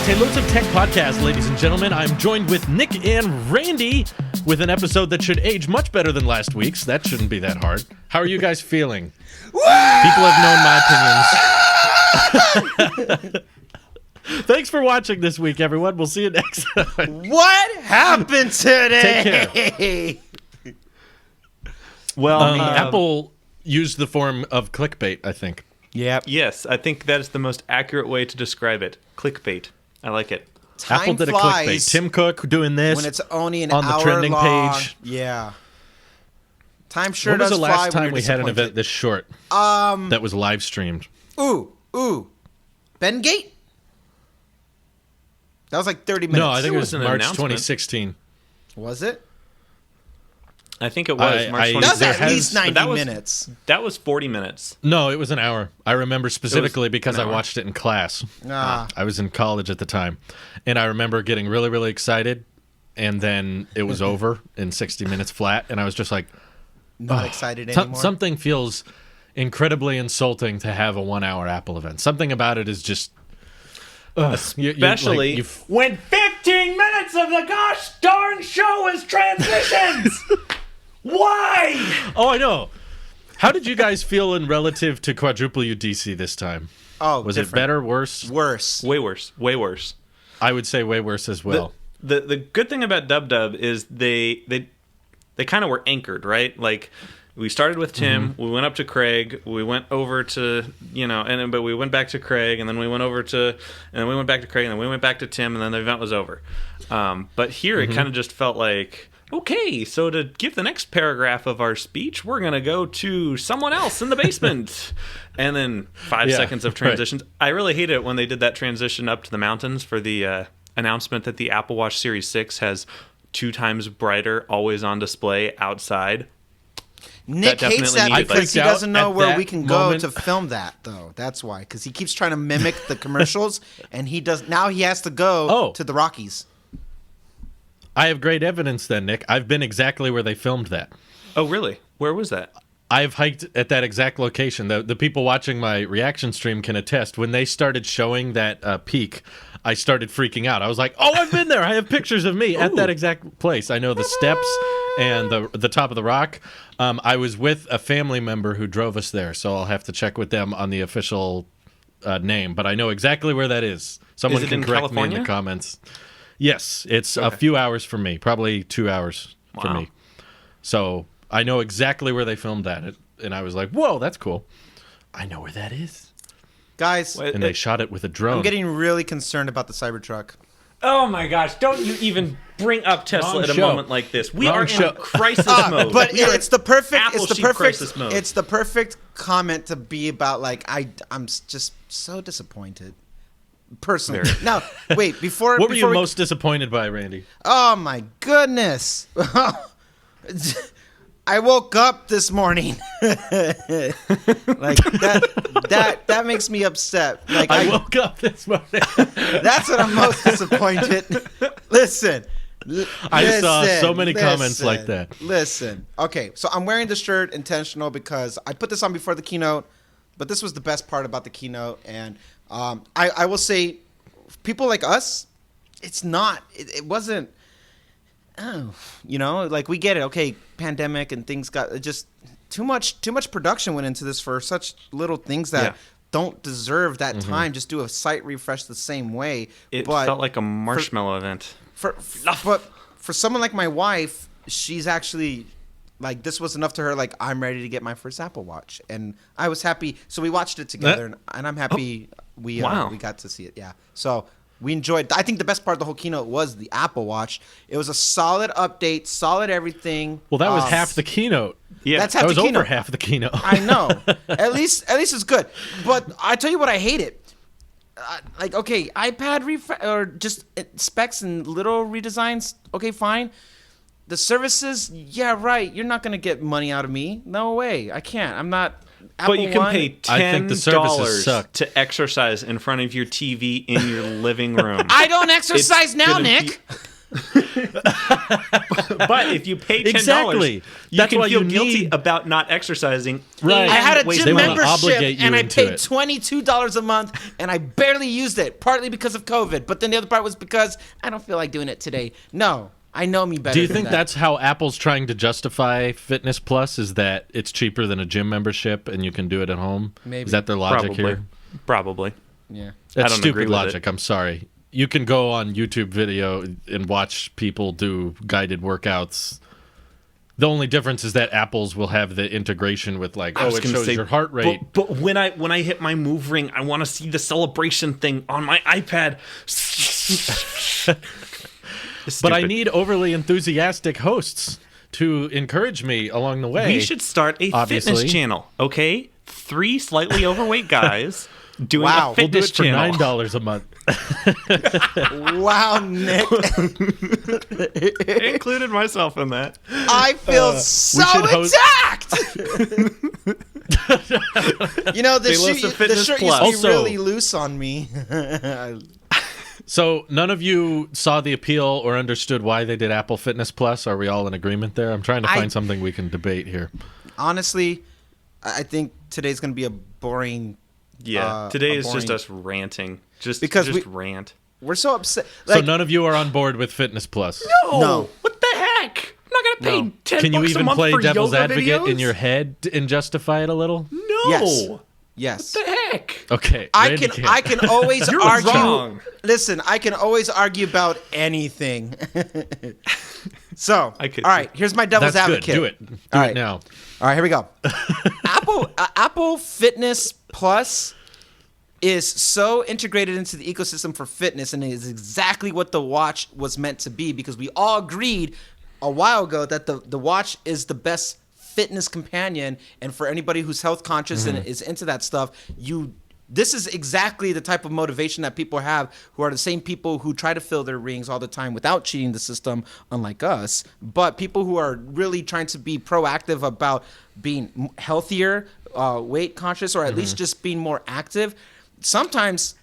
Untitled of Tech podcast, ladies and gentlemen. I'm joined with Nick and Randy with an episode that should age much better than last week's. That shouldn't be that hard. How are you guys feeling? People have known my opinions. Thanks for watching this week, everyone. We'll see you next time. What happened today? Take care. Well, Apple used the form of clickbait, I think. Yep. Yes, I think that is the most accurate way to describe it. Clickbait. I like it. Apple did a clickbait. Tim Cook doing this when it's only an on hour the trending long. Page. Yeah. Time sure when was does the fly last time when we you're had an event this short that was live streamed? Bengate? That was like 30 minutes. No, I think it was an March announcement. 2016. Was it? I think it was March 2016. That was at has- least 90 minutes. That was 40 minutes. No, it was an hour. I remember specifically because an I hour. watched it in class. Ah. I was in college at the time. And I remember getting really, really excited. And then it was over in 60 minutes flat. And I was just like, Not excited anymore. something feels incredibly insulting to have a 1 hour Apple event. Something about it is just... Especially when 15 minutes of the gosh darn show is transitions! Why? Oh, I know. How did you guys feel in relative to quadruple UDC this time? Oh, Was different. it better, worse? Worse. way worse. Way worse. I would say way worse as well. The good thing about Dub is they kind of were anchored, right? Like we started with Tim, we went up to Craig, we went over to but we went back to Craig, and then we went over to, and then we went back to Craig, and then we went back to Tim, and then the event was over. But here it kind of just felt like, okay, so to give the next paragraph of our speech, we're gonna go to someone else in the basement, and then 5 seconds of transitions. Right. I really hate it when they did that transition up to the mountains for the announcement that the Apple Watch Series 6 has 2 times brighter, always on display outside. Nick hates that needed, because he doesn't know at where that we can go moment. to film that, though. That's why. Because he keeps trying to mimic the commercials, and he does. Now he has to go to the Rockies. I have great evidence then, Nick. I've been exactly where they filmed that. Oh, really? Where was that? I've hiked at that exact location. The people watching my reaction stream can attest. When they started showing that peak, I started freaking out. I was like, oh, I've been there. I have pictures of me at that exact place. I know the steps and the top of the rock. I was with a family member who drove us there, so I'll have to check with them on the official name. But I know exactly where that is. Someone Is it can in correct California? me in the comments. Yes, it's a few hours from me, probably 2 hours for me. So I know exactly where they filmed that, and I was like, whoa, that's cool. I know where that is. Guys, And they shot it with a drone. I'm getting really concerned about the Cybertruck. Oh my gosh! Don't you even bring up Tesla Wrong at a show. moment like this. We Wrong are show. in crisis mode. But We are it's the perfect. Apple It's the sheep perfect. crisis mode. It's the perfect comment to be about. Like I'm just so disappointed. Personally, now wait before. What were you before we- most disappointed by, Randy? Oh my goodness! I woke up this morning. Like that makes me upset. Like I woke up this morning. that's what I'm most disappointed. Listen. I saw so many comments like that. Listen. Okay, so I'm wearing the shirt intentional because I put this on before the keynote, but this was the best part about the keynote. And I will say, people like us, it's not. It wasn't. Oh, like we get it. Okay, pandemic and things got just too much production went into this for such little things that don't deserve that time. Just do a site refresh the same way. It but felt like a marshmallow event. but for someone like my wife, she's actually like, this was enough to her. Like, I'm ready to get my first Apple Watch, and I was happy. So we watched it together, and I'm happy we got to see it. Yeah, so. We enjoyed. I think the best part of the whole keynote was the Apple Watch. It was a solid update, solid everything. Well, that was half the keynote. Yeah, that's half That was the keynote. over half the keynote. I know. At least it's good. But I tell you what, I hate it. Like, okay, iPad or just specs and little redesigns. Okay, fine. The services, yeah, right. You're not gonna get money out of me. No way. I can't. I'm not. Apple But you can One. pay I think the services $10 suck. to exercise in front of your TV in your living room. I don't exercise now, gonna Nick. But if you pay $10, Exactly. you That's can why feel you guilty need- about not exercising. Right. and I had a wasting gym They money. wanna membership obligate you and I into paid it. $22 a month and I barely used it, partly because of COVID. But then the other part was because I don't feel like doing it today. No, I know me better. Do you than think that. that's how Apple's trying to justify Fitness Plus? Is that it's cheaper than a gym membership and you can do it at home? Maybe. Is that their logic here? Probably. Yeah. That's don't agree stupid with logic. I'm sorry. You can go on YouTube video and watch people do guided workouts. The only difference is that Apple's will have the integration with like, I was it gonna shows say, your heart rate. But when I hit my move ring, I want to see the celebration thing on my iPad. But I need overly enthusiastic hosts to encourage me along the way. We should start a obviously. fitness channel, okay? 3 slightly overweight guys doing Wow. a We'll do fitness it for channel. $9 a month. Wow, Nick. I included myself in that. I feel so should host- attacked. You know, the They listen to shirt Fitness used to Plus. be Also- really loose on me. So none of you saw the appeal or understood why they did Apple Fitness Plus. Are we all in agreement there? I'm trying to find something we can debate here. Honestly, I think today's going to be a boring. Yeah, today a is just boring- us ranting. Just Because just we- rant. We're so upset. So Like, none of you are on board with Fitness Plus. No. What the heck? I'm not gonna pay No. 10 Can you bucks a even month play for devil's yoga advocate videos? in your head and justify it a little? No. Yes. Yes. What the heck? Okay. I Randy can I can always You're argue. wrong. Listen, I can always argue about anything. So, I could all right, here's my devil's That's good. advocate. Do it. Do All it right. now. All right, here we go. Apple Fitness Plus is so integrated into the ecosystem for fitness, and it is exactly what the watch was meant to be, because we all agreed a while ago that the watch is the best fitness companion, and for anybody who's health conscious and is into that stuff, this is exactly the type of motivation that people have, who are the same people who try to fill their rings all the time without cheating the system, unlike us. But people who are really trying to be proactive about being healthier, weight conscious, or at least just being more active. Sometimes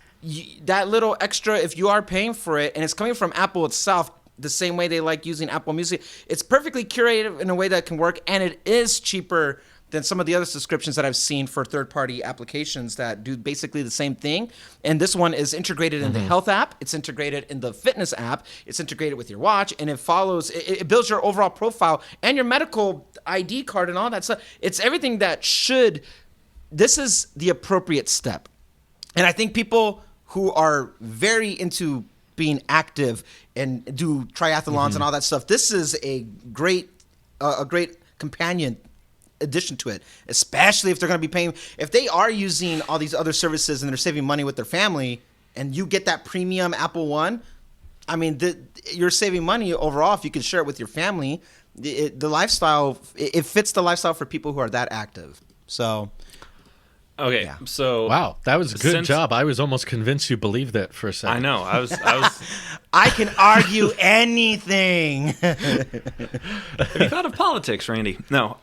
that little extra, if you are paying for it, and it's coming from Apple itself, the same way they like using Apple Music, it's perfectly curated in a way that can work, and it is cheaper than some of the other subscriptions that I've seen for third-party applications that do basically the same thing. And this one is integrated in the health app, it's integrated in the fitness app, it's integrated with your watch, and it builds your overall profile and your medical ID card and all that stuff. It's everything that this is the appropriate step. And I think people who are very into being active and do triathlons and all that stuff, this is a great companion addition to it, especially if they're going to be paying, if they are using all these other services and they're saving money with their family, and you get that premium Apple One. I mean, you're saving money overall if you can share it with your family. The lifestyle, it fits the lifestyle for people who are that active. So Okay, Yeah. so Wow, that was a good Since- job. I was almost convinced you believed that for a second. I know. I was. I can argue anything. Have you thought of politics, Randy? No.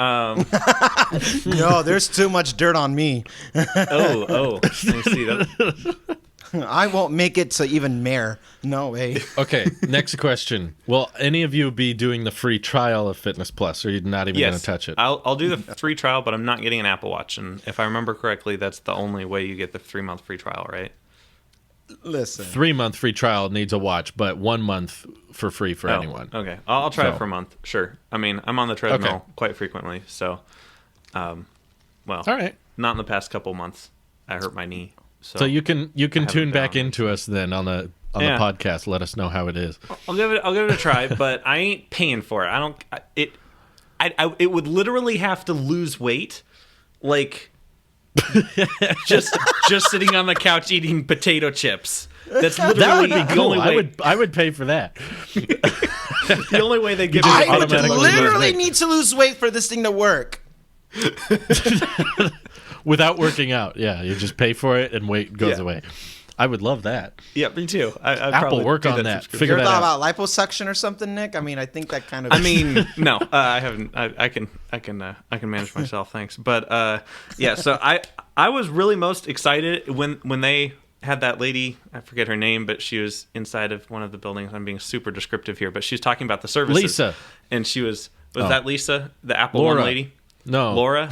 No, there's too much dirt on me. Oh. Let me see that. I won't make it to even mayor. No way. Okay, next question. Will any of you be doing the free trial of Fitness Plus, or are you not even going Yes, to touch it? I'll do the free trial, but I'm not getting an Apple Watch. And if I remember correctly, that's the only way you get the 3-month free trial, right? Listen. 3-month free trial needs a watch, but 1 month for free for anyone. Okay, I'll try So- it for a month. Sure. I mean, I'm on the treadmill Okay. quite frequently, so, well, All right. not in the past couple months. I hurt my knee, So you can haven't tune back been on into us then on the Yeah. podcast. Let us know how it is. I'll give it a try, but I ain't paying for it. I don't. It would literally have to lose weight, like just sitting on the couch eating potato chips. That's literally That would be the cool. only way. I would pay for that. The only way they give me I the would automatically lose literally weight. need to lose weight for this thing to work. Without working out. Yeah, you just pay for it and weight goes Yeah. away. I would love that. Yeah, me too. I'd Apple, probably work do on that. subscription. Figure You ever that thought out. about liposuction or something, Nick? I mean, I think that kind of. I mean, no, I haven't. I can manage myself. Thanks, but yeah. So I was really most excited when they had that lady, I forget her name, but she was inside of one of the buildings. I'm being super descriptive here, but she was talking about the services. Lisa. And she was that Lisa, the Apple Laura. One lady? No. Laura?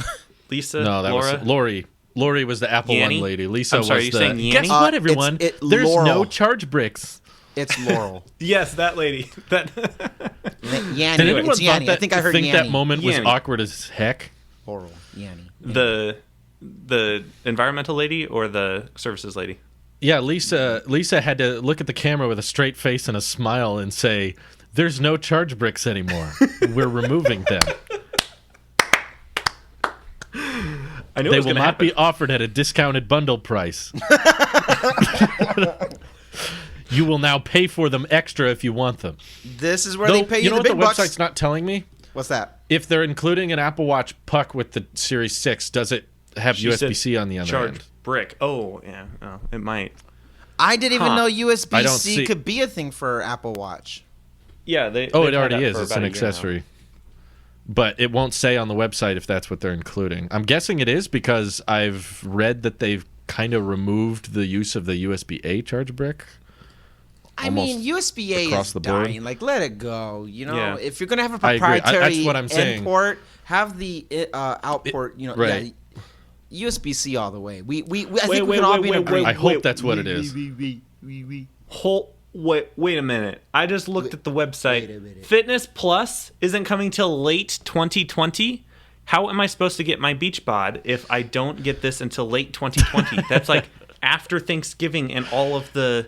Lisa? No, that Laura? was Lori. Lori was the Apple Yanny? One lady. Lisa I'm sorry, was you the... saying Yanny? Guess what, everyone? it's There's Laurel. no charge bricks. It's Laurel. Yes, that lady. That Yanny. Did anyone It's Yanny. that, I think I heard think Yanny. that moment was Yanny. awkward as heck? Laurel. Yanny. the environmental lady or the services lady? Yeah, Lisa had to look at the camera with a straight face and a smile and say, "There's no charge bricks anymore. We're removing them. I knew They it was will going to not happen. be offered at a discounted bundle price. You will now pay for them extra if you want them." This is where Though, they pay you know the what big the bucks. website's not telling me? What's that? If they're including an Apple Watch puck with the Series 6, does it have She said USB-C on the other charge end? brick. Oh, yeah. Oh, it might. I didn't even Huh. know I don't USB-C see- could be a thing for Apple Watch. Yeah, they. Oh, they've it had already that is. for It's about an a year now. accessory. But it won't say on the website if that's what they're including. I'm guessing it is because I've read that they've kind of removed the use of the USB-A charge brick. I mean, Almost USB-A across is the board. dying. Like, let it go. You know, Yeah. if you're gonna have a I agree. proprietary That's what I'm saying. in port, have the out port. You know, right. yeah, USB-C all the way. I think we can all be in agreement. I hope that's what it is. Wait a minute. I just looked at the website. Wait a minute. Fitness Plus isn't coming till late 2020. How am I supposed to get my beach bod if I don't get this until late 2020? That's like after Thanksgiving and all of the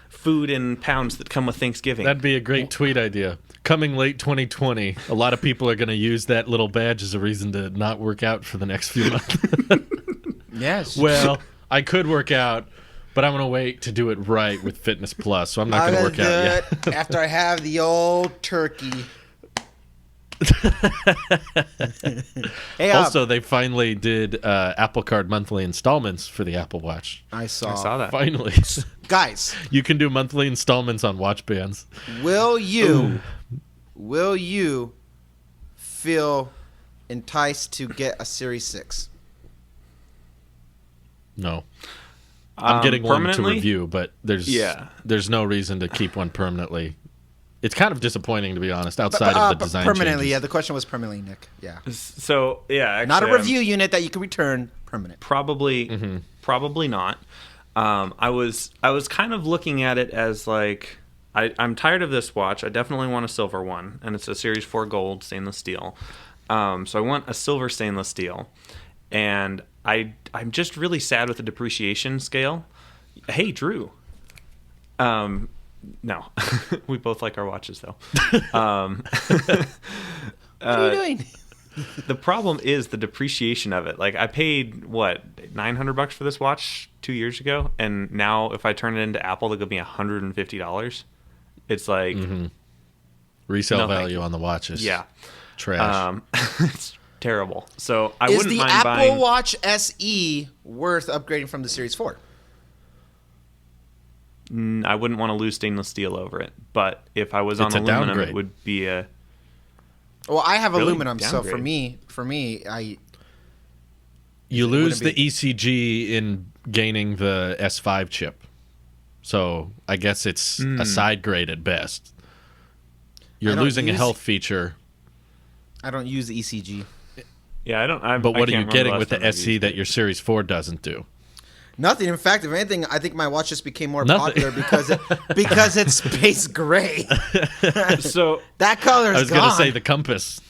food and pounds that come with Thanksgiving. That'd be a great tweet idea. Coming late 2020, a lot of people are going to use that little badge as a reason to not work out for the next few months. Yes. Well, I could work out, but I'm going to wait to do it right with Fitness Plus, so I'm not going to work out yet. After I have the old turkey. Hey, Also, they finally did Apple Card monthly installments for the Apple Watch. I saw that. Finally. Guys, You can do monthly installments on watch bands. will you feel enticed to get a Series 6? No. I'm getting one to permanently? review, but there's no reason to keep one permanently. It's kind of disappointing, to be honest, outside of the design permanently, changes. yeah. The question was permanently, Nick. Yeah, So, yeah. Actually, not a review unit that you can return. Permanent. Probably not. I was kind of looking at it as like I'm tired of this watch. I definitely want a silver one, and it's a Series 4 gold stainless steel. So I want a silver stainless steel, and I'm just really sad with the depreciation scale. Hey, Drew. No, we both like our watches though. What are you doing? The problem is the depreciation of it. Like I paid what $900 for this watch 2 years ago, and now if I turn it into Apple, they'll give me $150. It's like Resale No, thank value you. on the watches. yeah, Trash. it's terrible. So I Is wouldn't the mind Apple buying. Watch SE worth upgrading from the Series 4? I wouldn't want to lose stainless steel over it, but if I was It's on a aluminum, downgrade. it would be a. Well, I have Really? aluminum, so Downgrade. for me, You it lose the wouldn't be- ECG in gaining the S5 chip. So I guess it's a side grade at best. You're don't losing a use- health feature, I don't use the ECG. Yeah, I don't. but what are you can't remember getting last with the time I've SE used that it. your Series 4 doesn't do? Nothing. In fact, if anything, I think my watch just became more Nothing. popular because it's space gray. So That color is I was gone. going to say the compass.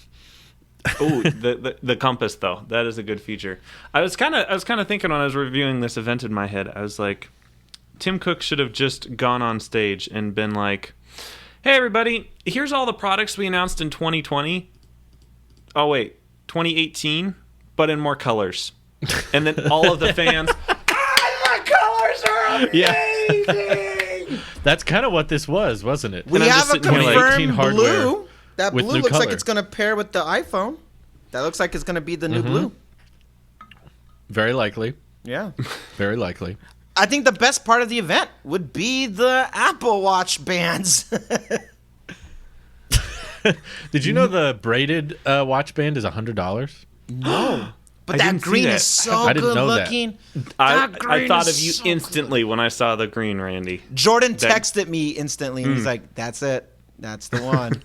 oh, the compass though, that is a good feature. I was kind of thinking when I was reviewing this event in my head, I was like, Tim Cook should have just gone on stage and been like, "Hey everybody, here's all the products we announced in 2020. Oh wait, 2018, but in more colors." And then all of the fans, the colors are Yeah. That's kind of what this was, wasn't it? We And I'm have just a sitting here like, confirmed hardware blue. That with blue new looks like color. it's going to pair with the iPhone. That looks like it's going to be the new Mm-hmm. blue. Very likely. Yeah. Very likely. I think the best part of the event would be the Apple Watch bands. Did you know the braided watch band is $100? No. But I that didn't see green that. is so I didn't good know that. looking. I That green thought is of you so good. instantly when I saw the green, Randy. Jordan texted me instantly, and he's like, "That's it. That's the one."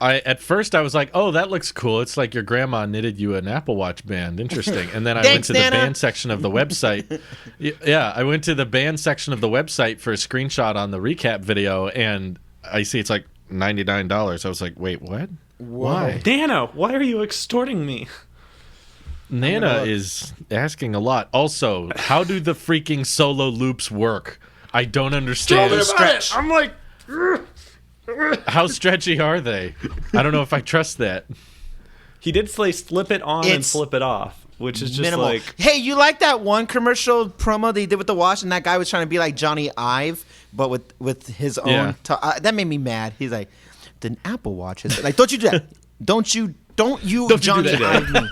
At first I was like, oh, that looks cool. It's like your grandma knitted you an Apple Watch band. Interesting. And then I went Thanks, to the Nana. band section of the website. Yeah, I went to the band section of the website for a screenshot on the recap video, and I see it's like $99. I was like, wait, what? Why? Nana, why are you extorting me? Nana is asking a lot. Also, how do the freaking solo loops work? I don't understand. Stretch. I'm like, How stretchy are they? I don't know if I trust that. he did say flip it on and It's flip it off, which is just Minimal. like, Hey, you like that one commercial promo they did with the watch, and that guy was trying to be like Johnny Ive, but with his own. Yeah. That made me mad. He's like, the Apple Watch is like, don't you do that? Don't you Johnny do that. Ive me.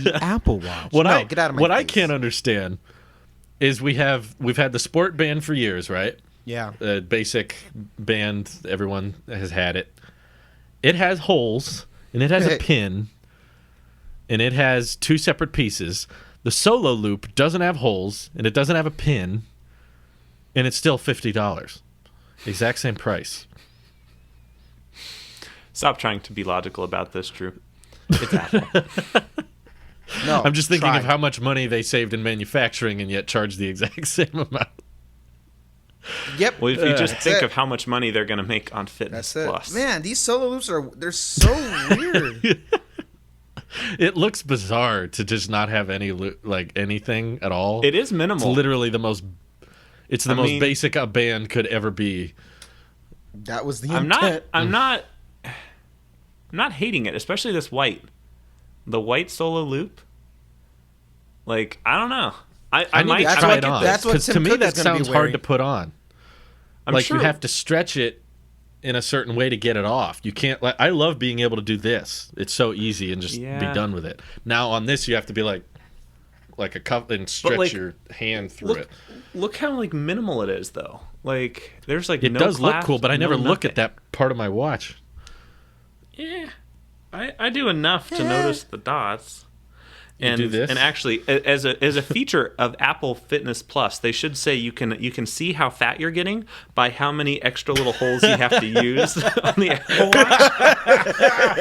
The Apple Watch. Get out of my What face. I can't understand is we've had the sport band for years, right? Yeah. Basic band, everyone has had it. It has holes, and it has a pin, and it has two separate pieces. The solo loop doesn't have holes, and it doesn't have a pin, and it's still $50. Exact same price. stop trying to be logical about this, Drew. It's Apple. No, I'm just thinking try. of how much money they saved in manufacturing and yet charged the exact same amount. Yep. Well, if you just That's think it. of how much money they're going to make on Fitness That's it. Plus. Man, these solo loops they're so weird. It looks bizarre to just not have anything at all. It is minimal. It's literally the most. It's the I most mean- basic a band could ever be. That was the I'm intent. not hating it, especially this white. The white solo loop. Like, I don't know. I need might to That's try what- it on. that's what Because Tim to me Cook that is gonna be sounds hard wearing. to put on. I'm Like sure. you have to stretch it in a certain way to get it off. You can't. I love being able to do this. It's so easy and just be Yeah. done with it. Now on this, you have to be like a cup and stretch like, your hand through it. Look how like minimal it is, though. Like, there's like It no does look clasp, cool, but I no never look at nothing. that part of my watch. Yeah, I do enough to notice the dots. And do this? and actually, as a feature of Apple Fitness Plus, they should say you can see how fat you're getting by how many extra little holes you have to use on the Apple Watch.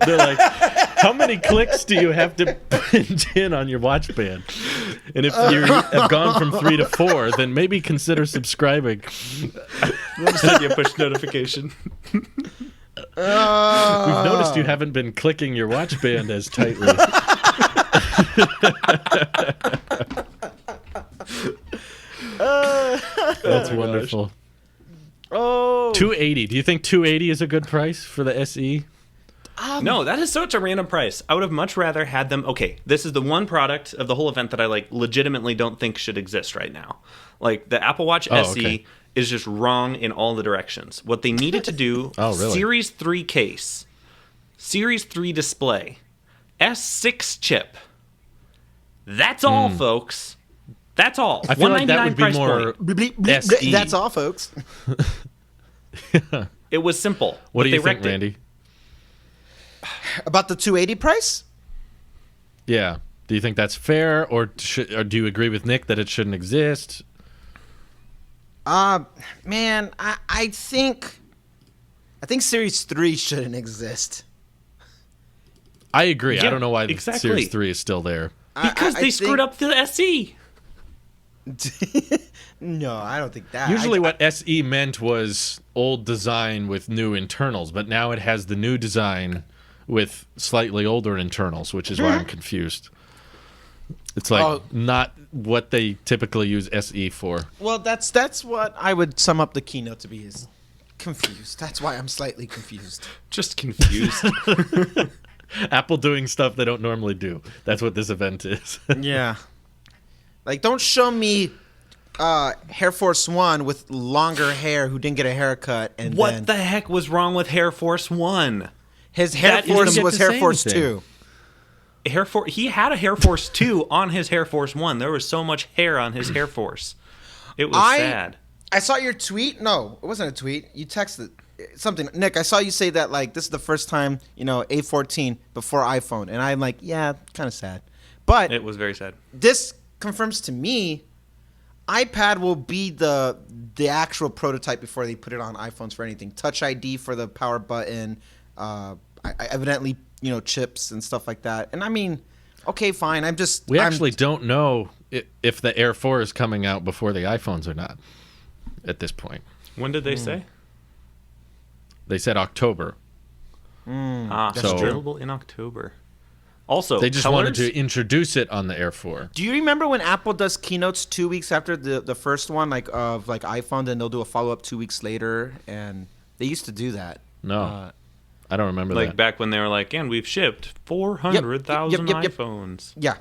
They're like, how many clicks do you have to punch in on your watch band? And if you have gone from 3 to 4, then maybe consider subscribing. Send you a push notification. We've noticed you haven't been clicking your watch band as tightly. That's wonderful. Oh. 280. Do you think 280 is a good price for the SE? No, that is such a random price. I would have much rather had them. Okay, this is the one product of the whole event that I like legitimately don't think should exist right now. Like the Apple Watch SE okay. is just wrong in all the directions. What they needed to do, Oh, really? Series 3 case, Series 3 display, S6 chip. That's all, folks. That's all. I feel like that would be price more point. Bleep, bleep, bleep. SE. That's all, folks. It was simple. What but do they you think, wrecked it. Randy? About the 280 price? Yeah. Do you think that's fair, or do you agree with Nick that it shouldn't exist? Man, I think Series 3 shouldn't exist. I agree. I Yeah, don't know why the exactly. Series 3 is still there. Because they screwed up the SE. No, I don't think that. Usually what SE meant was old design with new internals, but now it has the new design with slightly older internals, which is why I'm confused. It's like not what they typically use SE for. Well, that's what I would sum up the keynote to be, is confused. That's why I'm slightly confused. Just confused. Apple doing stuff they don't normally do. That's what this event is. Yeah. Like, don't show me Air Force One with longer hair who didn't get a haircut, and What then the heck was wrong with Air Force One? his Air that is Force the- was get to Air say Force anything. 2. He had a Air Force 2 on his Air Force 1. There was so much hair on his Air Force. It was sad. I saw your tweet. No, it wasn't a tweet. You texted. something. Nick, I saw you say that like this is the first time A14 before iPhone, and I'm like, yeah, kind of sad. But It was very sad. this confirms to me iPad will be the actual prototype before they put it on iPhones for anything. Touch ID for the power button, evidently chips and stuff like that. And I mean, okay, fine. We actually don't know if the Air 4 is coming out before the iPhones or not at this point. When did they say? They said October. So true. available in October. Also, They just colors? wanted to introduce it on the Air 4. Do you remember when Apple does keynotes 2 weeks after the first one, like of like iPhone, then they'll do a follow up 2 weeks later, and they used to do that. No, I don't remember Like that. back when they were like, and we've shipped 400,000 Yep. iPhones. Yeah.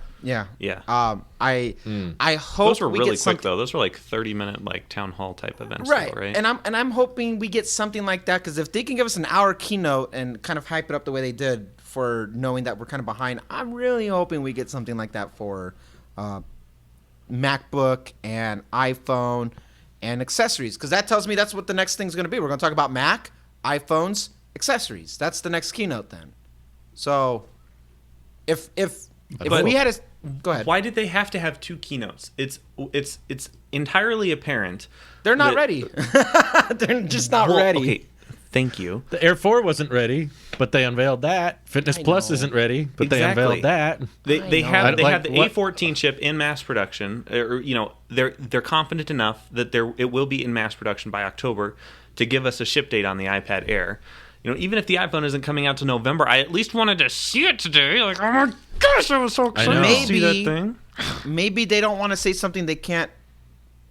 I hope Those were we really get quick though. Those were like 30-minute like town hall type events, right. though, right? And I'm hoping we get something like that, because if they can give us an hour keynote and kind of hype it up the way they did for knowing that we're kind of behind, I'm really hoping we get something like that for MacBook and iPhone and accessories, because that tells me that's what the next thing's going to be. We're going to talk about Mac, iPhones, accessories. That's the next keynote then. So if we had a go ahead. Why did they have to have two keynotes? It's entirely apparent. They're not that- ready. They're just not Well, ready. Okay, thank you. The Air 4 wasn't ready, but they unveiled that. Fitness I Plus know. isn't ready, but they Exactly. unveiled that. They know. have Like, the what- A14 chip in mass production. Or, they're confident enough that it will be in mass production by October to give us a ship date on the iPad Air. Even if the iPhone isn't coming out to November, I at least wanted to see it today. Like, oh my gosh, I was so excited know. to see that Maybe- thing. Maybe they don't want to say something they can't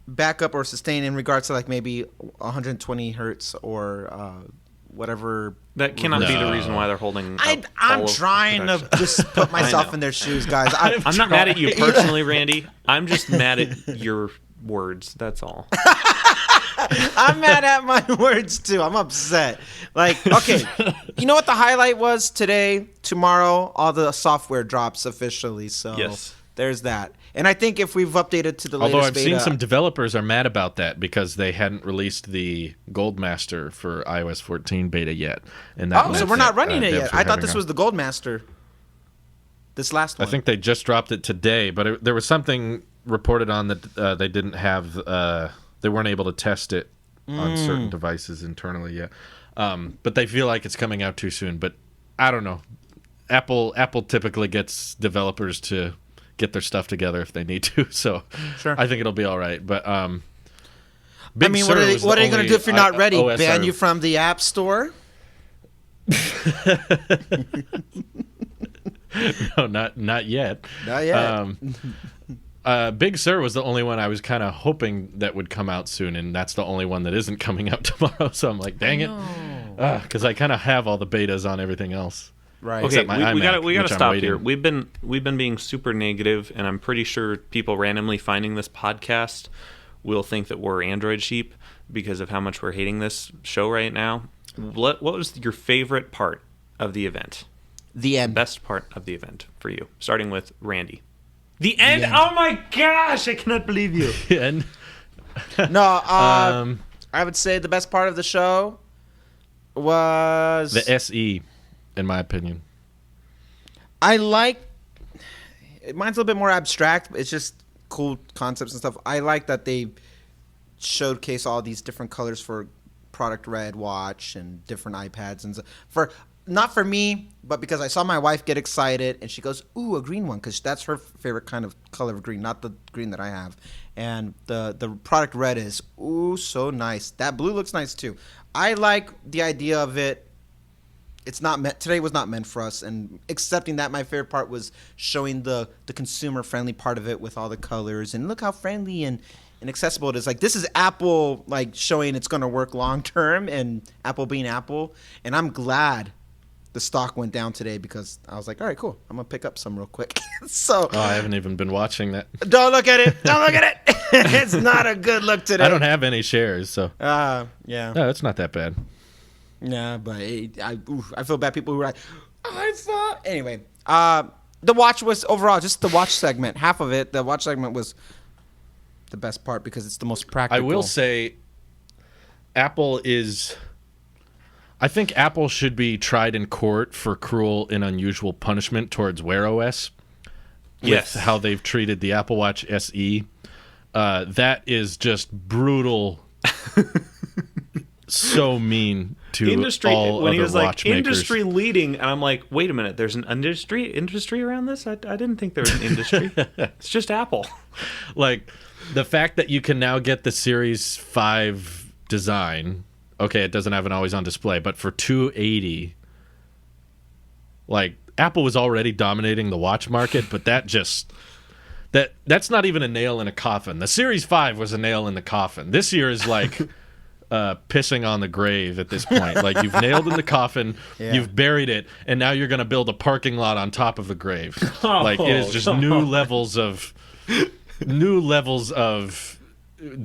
back up or sustain in regards to like maybe 120 hertz or whatever. That cannot be the No. reason why they're holding. up I'm all of trying to production. just put myself know. in their shoes, guys. I'm not mad at you personally, Randy. I'm just mad at your words. That's all. I'm mad at my words too. I'm upset. Like, okay, you know what the highlight was today? Tomorrow, all the software drops officially. So Yes. there's that. And I think if we've updated to the Although latest I've beta, seen some developers are mad about that because they hadn't released the Gold Master for iOS 14 beta yet. And that oh, so meant we're not that, running it devs yet. were I thought having this a- was the Gold Master. This last I one. think they just dropped it today, but there was something reported on that they didn't have. They weren't able to test it on certain devices internally yet. But they feel like it's coming out too soon. But I don't know. Apple typically gets developers to get their stuff together if they need to. So Sure. I think it'll be all right. But I mean, what are they going to do if you're not ready? Ban you from the App Store? No, not yet. Not yet. Big Sur was the only one I was kind of hoping that would come out soon, and that's the only one that isn't coming out tomorrow. So I'm like, dang it, because I kind of have all the betas on everything else. Right. Okay, Except my we iMac, we gotta which I'm stop waiting. here. We've been being super negative, and I'm pretty sure people randomly finding this podcast will think that we're Android sheep because of how much we're hating this show right now. What was your favorite part of the event? The end. Best part of the event for you, starting with Randy. The end. Oh my gosh! I cannot believe you. And No, I would say the best part of the show was the SE, in my opinion. I like mine's a little bit more abstract, but it's just cool concepts and stuff. I like that they showcase all these different colors for product red watch and different iPads and stuff. For not for me, but because I saw my wife get excited and she goes, "Ooh, a green one," because that's her favorite kind of color of green, not the green that I have. And the product red is so nice. That blue looks nice too. I like the idea of it. It's not meant today was not meant for us, and accepting that, my favorite part was showing the consumer friendly part of it with all the colors and look how friendly and accessible it is. Like, this is Apple like showing it's going to work long term, and Apple being Apple. And I'm glad the stock went down today because I was like, all right, cool, I'm gonna pick up some real quick. So Oh, I haven't even been watching that. don't look at it. Don't look at it. It's not a good look today. I don't have any shares, so Yeah. no, it's not that bad. Yeah, but I feel bad people who are like, I thought. Anyway, the watch was overall just the watch segment. Half of it, the watch segment was the best part because it's the most practical. I will say, Apple is I think Apple should be tried in court for cruel and unusual punishment towards Wear OS. Yes. With how they've treated the Apple Watch SE. That is just brutal. So mean to industry all when other he was like watchmakers. industry leading, and I'm like, wait a minute, there's an industry around this? I didn't think there was an industry. It's just Apple. Like, the fact that you can now get the Series 5 design, okay, it doesn't have an always on display, but for $280, like, Apple was already dominating the watch market, but that's not even a nail in a coffin. The Series 5 was a nail in the coffin. This year is like pissing on the grave at this point. Like, you've nailed in the coffin, you've buried it, and now you're going to build a parking lot on top of the grave. Like, it is just new levels of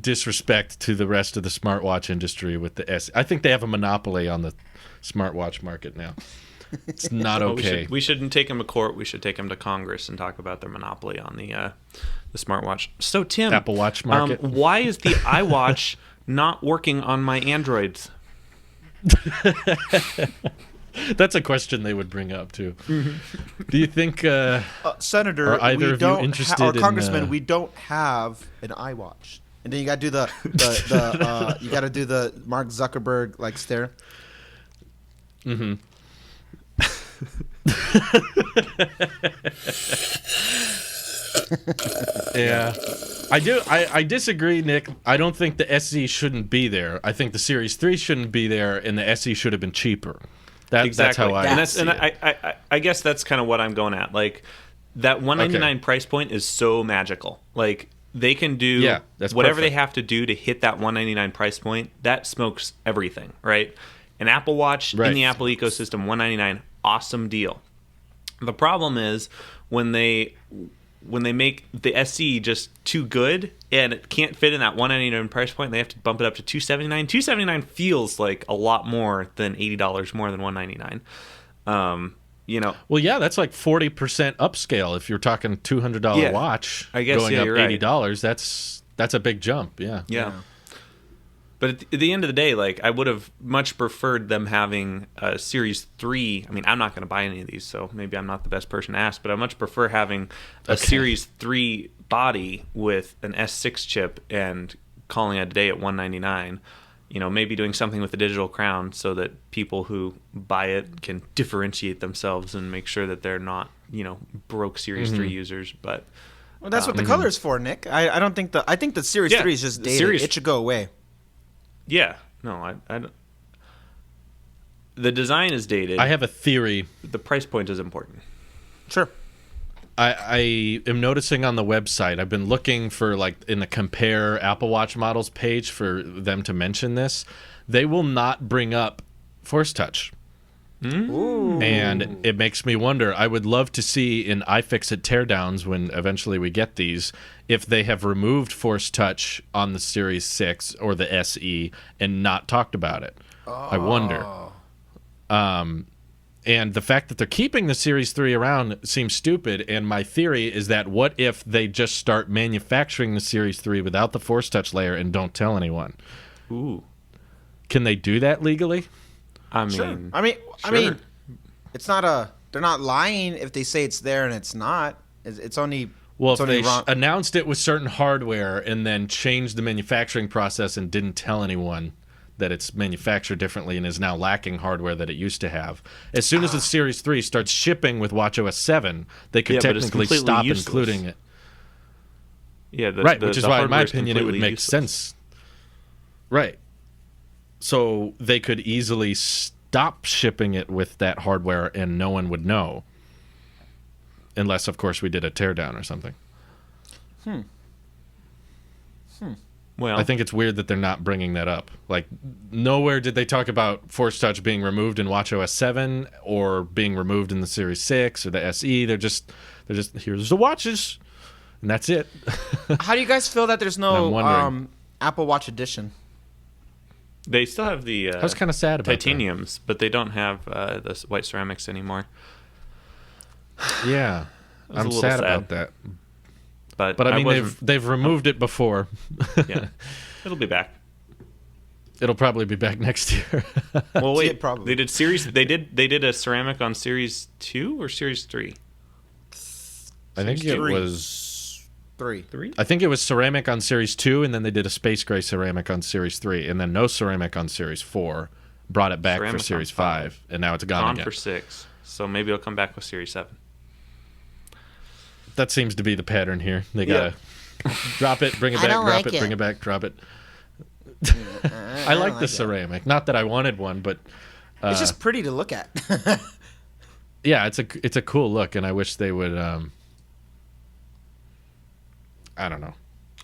disrespect to the rest of the smartwatch industry with the S. I think they have a monopoly on the smartwatch market now. It's not okay. We shouldn't take them to court. We should take them to Congress and talk about their monopoly on the smartwatch. So, Tim, Apple Watch market. Why is the iWatch not working on my Androids? That's a question they would bring up too. Do you think, Senator, are either we of you don't interested or in, Congressman, we don't have an iWatch, and then you got to do the Mark Zuckerberg like stare. Mm-hmm. Yeah, I disagree, Nick. I don't think the SE shouldn't be there. I think the Series 3 shouldn't be there, and the SE should have been cheaper. That's how I see it. I guess that's kind of what I'm going at. Like, that $199 price point is so magical. Like, they can do whatever they have to do to hit that $199 price point. That smokes everything, right? An Apple Watch in the Apple ecosystem, $199, awesome deal. The problem is when they make the SE just too good and it can't fit in that $199 price point, they have to bump it up to $279. $279 feels like a lot more than $80 more than $199. Well, yeah, that's like 40% upscale. If you're talking $200 watch, I guess, going up you're $80, right. that's a big jump. Yeah. But at the end of the day, like, I would have much preferred them having a Series 3. I mean, I'm not going to buy any of these, so maybe I'm not the best person to ask, but I much prefer having a Series 3 body with an S6 chip and calling it a day at $199. Maybe doing something with the digital crown so that people who buy it can differentiate themselves and make sure that they're not, broke Series 3 users. But that's what the color is for, Nick. I don't think I think the Series 3 is just dated. It should go away. Yeah, no, I don't. The design is dated. I have a theory. The price point is important. Sure. I am noticing on the website, I've been looking for, like, in the compare Apple Watch models page for them to mention this. They will not bring up Force Touch. Ooh. And it makes me wonder. I would love to see in iFixit teardowns, when eventually we get these, if they have removed Force Touch on the Series 6 or the SE and not talked about it. I wonder. And the fact that they're keeping the Series 3 around seems stupid, and my theory is that what if they just start manufacturing the Series 3 without the Force Touch layer and don't tell anyone? Ooh. Can they do that legally? I mean, sure. I sure. mean, it's not they're not lying if they say it's there and it's not. It's only. Well, it's if only they announced it with certain hardware and then changed the manufacturing process and didn't tell anyone that it's manufactured differently and is now lacking hardware that it used to have, as soon as the Series 3 starts shipping with watchOS 7, they could technically stop including it. Yeah, which is why, in my opinion, it would make sense. Right. So they could easily stop shipping it with that hardware and no one would know. Unless, of course, we did a teardown or something. Well, I think it's weird that they're not bringing that up. Like, nowhere did they talk about Force Touch being removed in watchOS 7 or being removed in the Series 6 or the SE. They're just here's the watches, and that's it. How do you guys feel that there's no Apple Watch Edition? they still have the I was kind of sad about titaniums, but they don't have the white ceramics anymore. that. Yeah, I'm sad about that. But I mean, they've removed it before. Yeah, it'll be back. It'll probably be back next year. Well, wait. Yeah, probably. They did series. They did a ceramic on series 2 or series 3. I think it Three. was 3. 3. I think it was ceramic on series 2, and then they did a space gray ceramic on series 3, and then no ceramic on series 4. Brought it back Ceramic for series on 5, and now it's gone On again. for 6. So maybe it'll come back with series 7. That seems to be the pattern here. They gotta drop it, bring it I back, don't drop like it, bring it. it back, drop it. I like the ceramic. Not that I wanted one, but It's just pretty to look at. yeah, it's a cool look, and I wish they would. I don't know.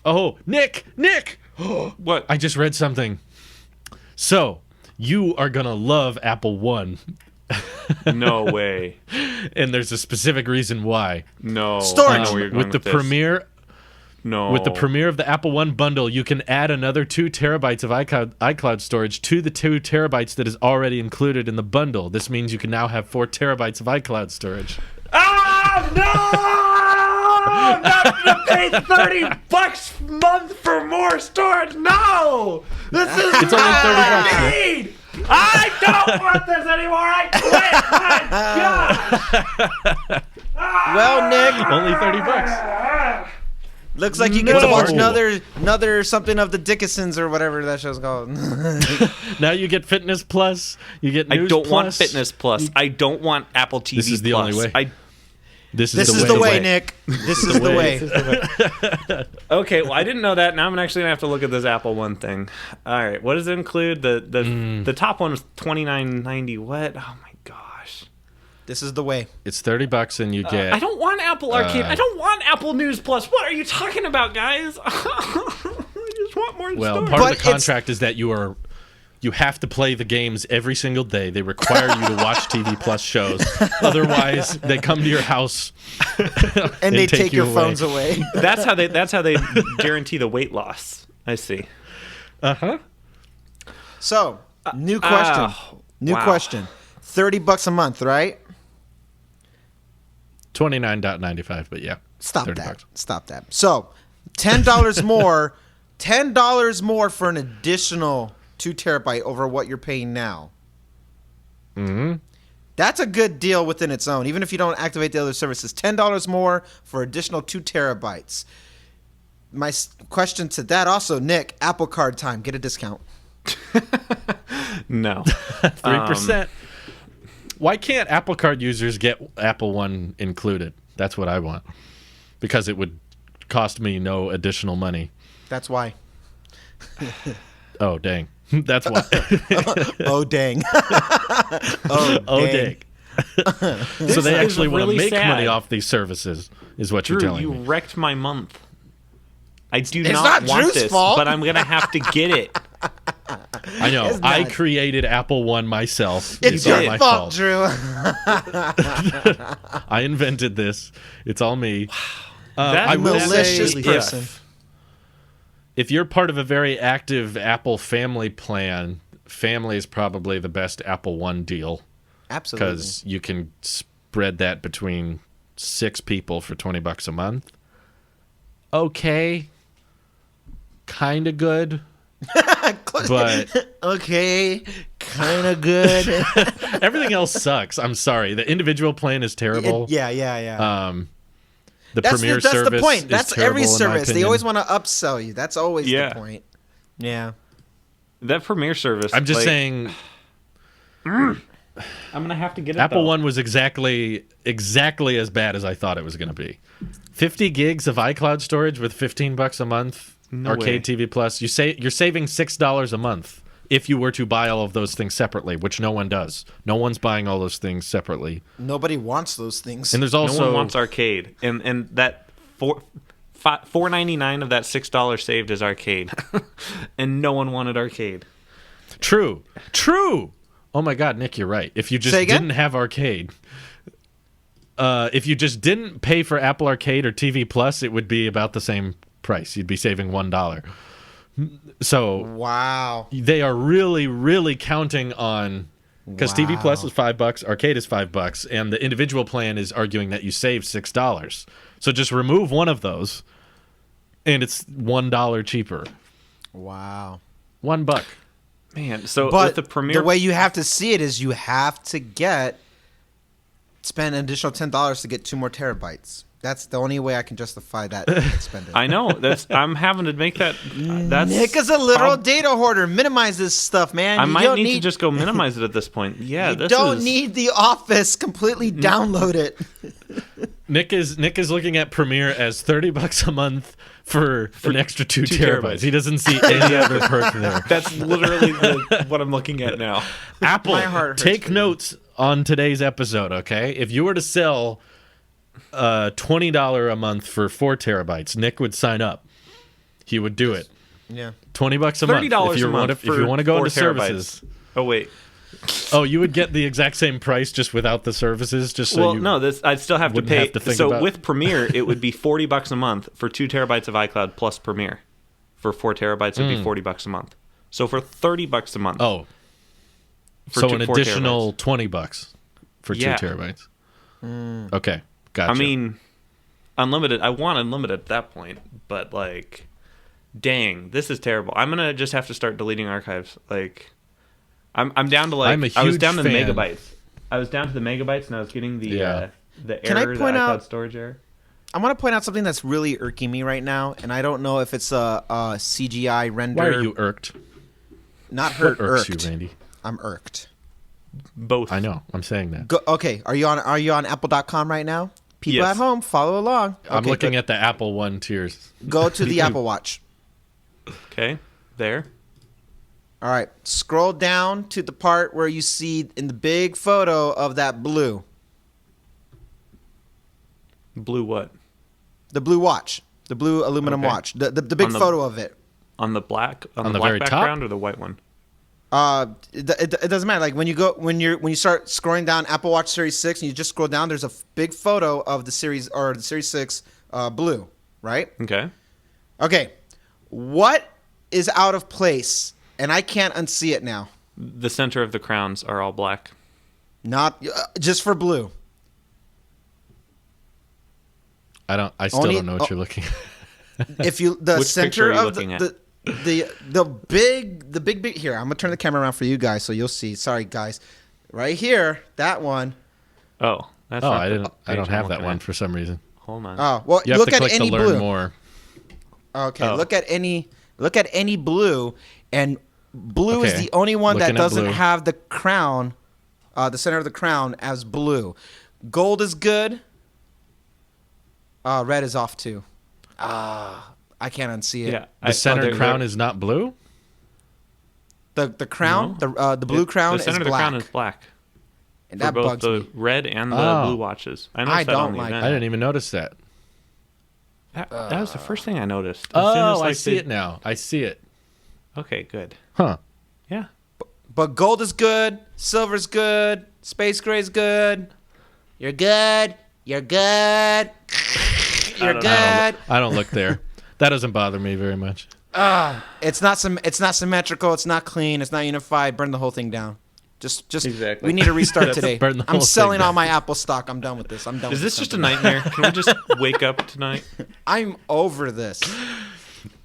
Oh, Nick! What? I just read something. So you are gonna love Apple One, No way. and there's a specific reason why. No. Storage. I know where you're going With the this. premiere. No. With the premiere of the Apple One bundle, you can add another 2 terabytes of iCloud storage to the 2 terabytes that is already included in the bundle. This means you can now have 4 terabytes of iCloud storage. Ah, no! I'm not gonna pay $30 a month for more storage. No, this is It's only $30. I need. I don't want this anymore. I quit. My God. Well, Nick, Only $30. looks like you get to watch No. another something of the Dickinsons or whatever that show's called. Now you get Fitness Plus. You get I News don't want Plus. Fitness Plus. I don't want Apple TV This is the Plus. only way. This This is the way, Nick. This is the way. Okay, well, I didn't know that. Now I'm actually gonna have to look at this Apple One thing. All right, what does it include? The top one was $29.90. What? Oh my gosh! This is the way. It's $30, and you get. I don't want Apple Arcade. I don't want Apple News Plus. What are you talking about, guys? I just want more Well, storage. part But of the contract is that you have to play the games every single day. They require you to watch TV Plus shows. Otherwise, they come to your house And they take you your phones away. That's how they guarantee the weight loss. I see. So, new question. New wow. question. $30 a month, right? $29.95, but yeah. Stop $30. that. Stop that. So, $10 more. $10 more for an additional 2 terabyte over what you're paying now. Mm-hmm. That's a good deal within its own, even if you don't activate the other services. $10 more for additional 2 terabytes. My question to that also, Nick, Apple Card time. Get a discount. No. 3%. Why can't Apple Card users get Apple One included? That's what I want. Because it would cost me no additional money. That's why. Oh, dang. That's why. Oh, dang. Oh, dang. So they is actually want to really make sad. money off these services, is what you're Drew, telling you me. wrecked my month. I do It's not not want Drew's this, fault. but I'm gonna have to get it. I know. It's I not. created Apple One myself. It's all your my fault, Drew. I invented this. It's all me. That I will malicious say person. if you're part of a very active Apple family plan, family is probably the best Apple One deal Absolutely. because you can spread that between 6 people for $20 a month. Okay. Kind of good. But Okay, kind of good. everything else sucks. I'm sorry. The individual plan is terrible. Yeah. The That's Premier that's service the point. is That's terrible, every in my service. They opinion. always want to upsell you. That's always Yeah. the point. Yeah. That Premiere service. I'm just like, saying I'm gonna have to get it. Apple though. One was exactly as bad as I thought it was going to be. 50 gigs of iCloud storage with $15 a month. No Arcade way. TV Plus. You're saving $6 a month if you were to buy all of those things separately, which no one does. No one's buying all those things separately. Nobody wants those things. And there's No also one wants arcade, and that $4.99 of that $6 saved is arcade, and no one wanted arcade. True. Oh my God, Nick, you're right. If you just Say again? didn't have arcade, if you just didn't pay for Apple Arcade or TV Plus, it would be about the same price. You'd be saving $1. So Wow. they are really, really counting on, because TV Wow. Plus is $5, Arcade is $5, and the individual plan is arguing that you save $6. So just remove one of those, and it's $1 cheaper. Wow. $1. Man, so But with the Premiere, the way you have to see it is you have to spend an additional $10 to get 2 more terabytes. That's the only way I can justify that expenditure. I know I'm having to make that. That's Nick is a literal data hoarder. Minimize this stuff, man. I You might don't need to just go minimize it at this point. Yeah, You don't need The Office. Completely download it. Nick is looking at Premiere as $30 a month for an extra 2 terabytes. He doesn't see any other perk there. That's literally what I'm looking at now. Apple, My heart hurts take for you. notes on today's episode, okay? If you were to sell $20 a month for 4 terabytes, Nick would sign up. He would do it. Yeah. $20 a month. $30 If you a month if you want to go 4 into terabytes. services. Oh wait. Oh, you would get the exact same price just without the services, just so Well, you. no, I'd still have to wouldn't pay. have to think So about- with Premiere, it would be $40 a month for 2 terabytes of iCloud plus Premiere. For 4 terabytes, it'd be $40 a month. So for $30 a month. Oh, for so 4 an additional $20 for 2 Yeah. terabytes. Okay, gotcha. I mean, unlimited. I want unlimited at that point, but like, dang, this is terrible. I'm gonna just have to start deleting archives. Like, I'm down to like I'm a I was huge down to the fan. megabytes. I was down to the megabytes, and I was getting the Yeah. the Can I error, the point iCloud out- storage error. I want to point out something that's really irking me right now, and I don't know if it's a CGI render. why are you irked? Not hurt? What irks Irked. you, Randy? I'm irked. Both. I know. I'm saying that. Okay, are you on Apple.com right now? People Yes. at home, follow along. I'm Okay, looking good. at the Apple One tiers. Go to the Apple Watch. Okay, there. All right, scroll down to the part where you see in the big photo of that blue. Blue what? The blue watch. The blue aluminum Okay. watch. The big On the- photo of it. On the black On the black very top? background or the white one? It doesn't matter. Like when you start scrolling down Apple Watch Series 6 and you just scroll down, there's a big photo of the Series 6 blue, right? Okay. Okay. What is out of place? And I can't unsee it now. The center of the crowns are all black. Not just for blue. I still Only- don't know what you're looking at. If you the Which center picture are you of looking at? the big here. I'm gonna turn the camera around for you guys so you'll see. Sorry guys, right here, that one. Oh, that's Oh, not I the didn't. I page don't I'm have that looking one at. for some reason. Hold on. Oh well, You have look to at click any to learn blue. more. Okay, Oh. look at any blue, and blue is Okay, the only one that looking at doesn't blue. have the crown, the center of the crown as blue. Gold is good. Red is off too. I can't unsee it. Yeah. The center there- crown there- is not blue. The crown, the blue crown The center is of the black, crown is black. and For that both bugs the me. red and the Oh. blue watches. I I noticed that don't on the like event. I didn't even notice that. That was the first thing I noticed. As soon as, Oh, I like, see they- it now. I see it. Okay, good. Huh. Yeah. But gold is good, silver's good, space gray's good. You're good. You're good. You're don't good. I don't look there. That doesn't bother me very much. It's not symmetrical. It's not clean. It's not unified. Burn the whole thing down. Just Exactly. We need to restart today. Burn the I'm whole selling thing all down. my Apple stock. I'm done with this. I'm done. Is with this just a company. nightmare? Can we just wake up tonight? I'm over this.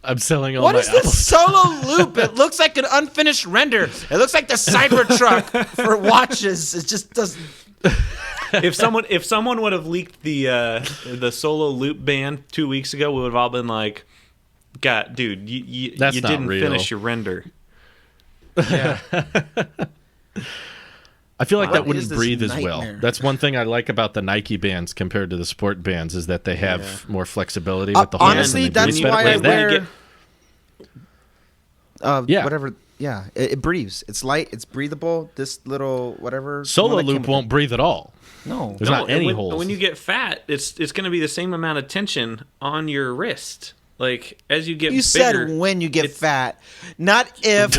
I'm selling all What my is this Apple. solo loop? It looks like an unfinished render. It looks like the Cybertruck for watches. It just doesn't. If someone would have leaked the solo loop band 2 weeks ago, we would have all been like, "God, dude, you That's not didn't real." finish your render." Yeah. I feel like What that wouldn't is this breathe as well. nightmare? That's one thing I like about the Nike bands compared to the sport bands is that they have more flexibility with the harness. honestly, and they that's breathe why better. I Whereas wear. Yeah. Whatever. Yeah, it breathes. It's light. It's breathable. This little whatever. Solo one that came loop with won't breathe at all. it. No. There's not any when, holes. When you get fat, it's going to be the same amount of tension on your wrist. Like as you get You bigger, said when you get fat, not if.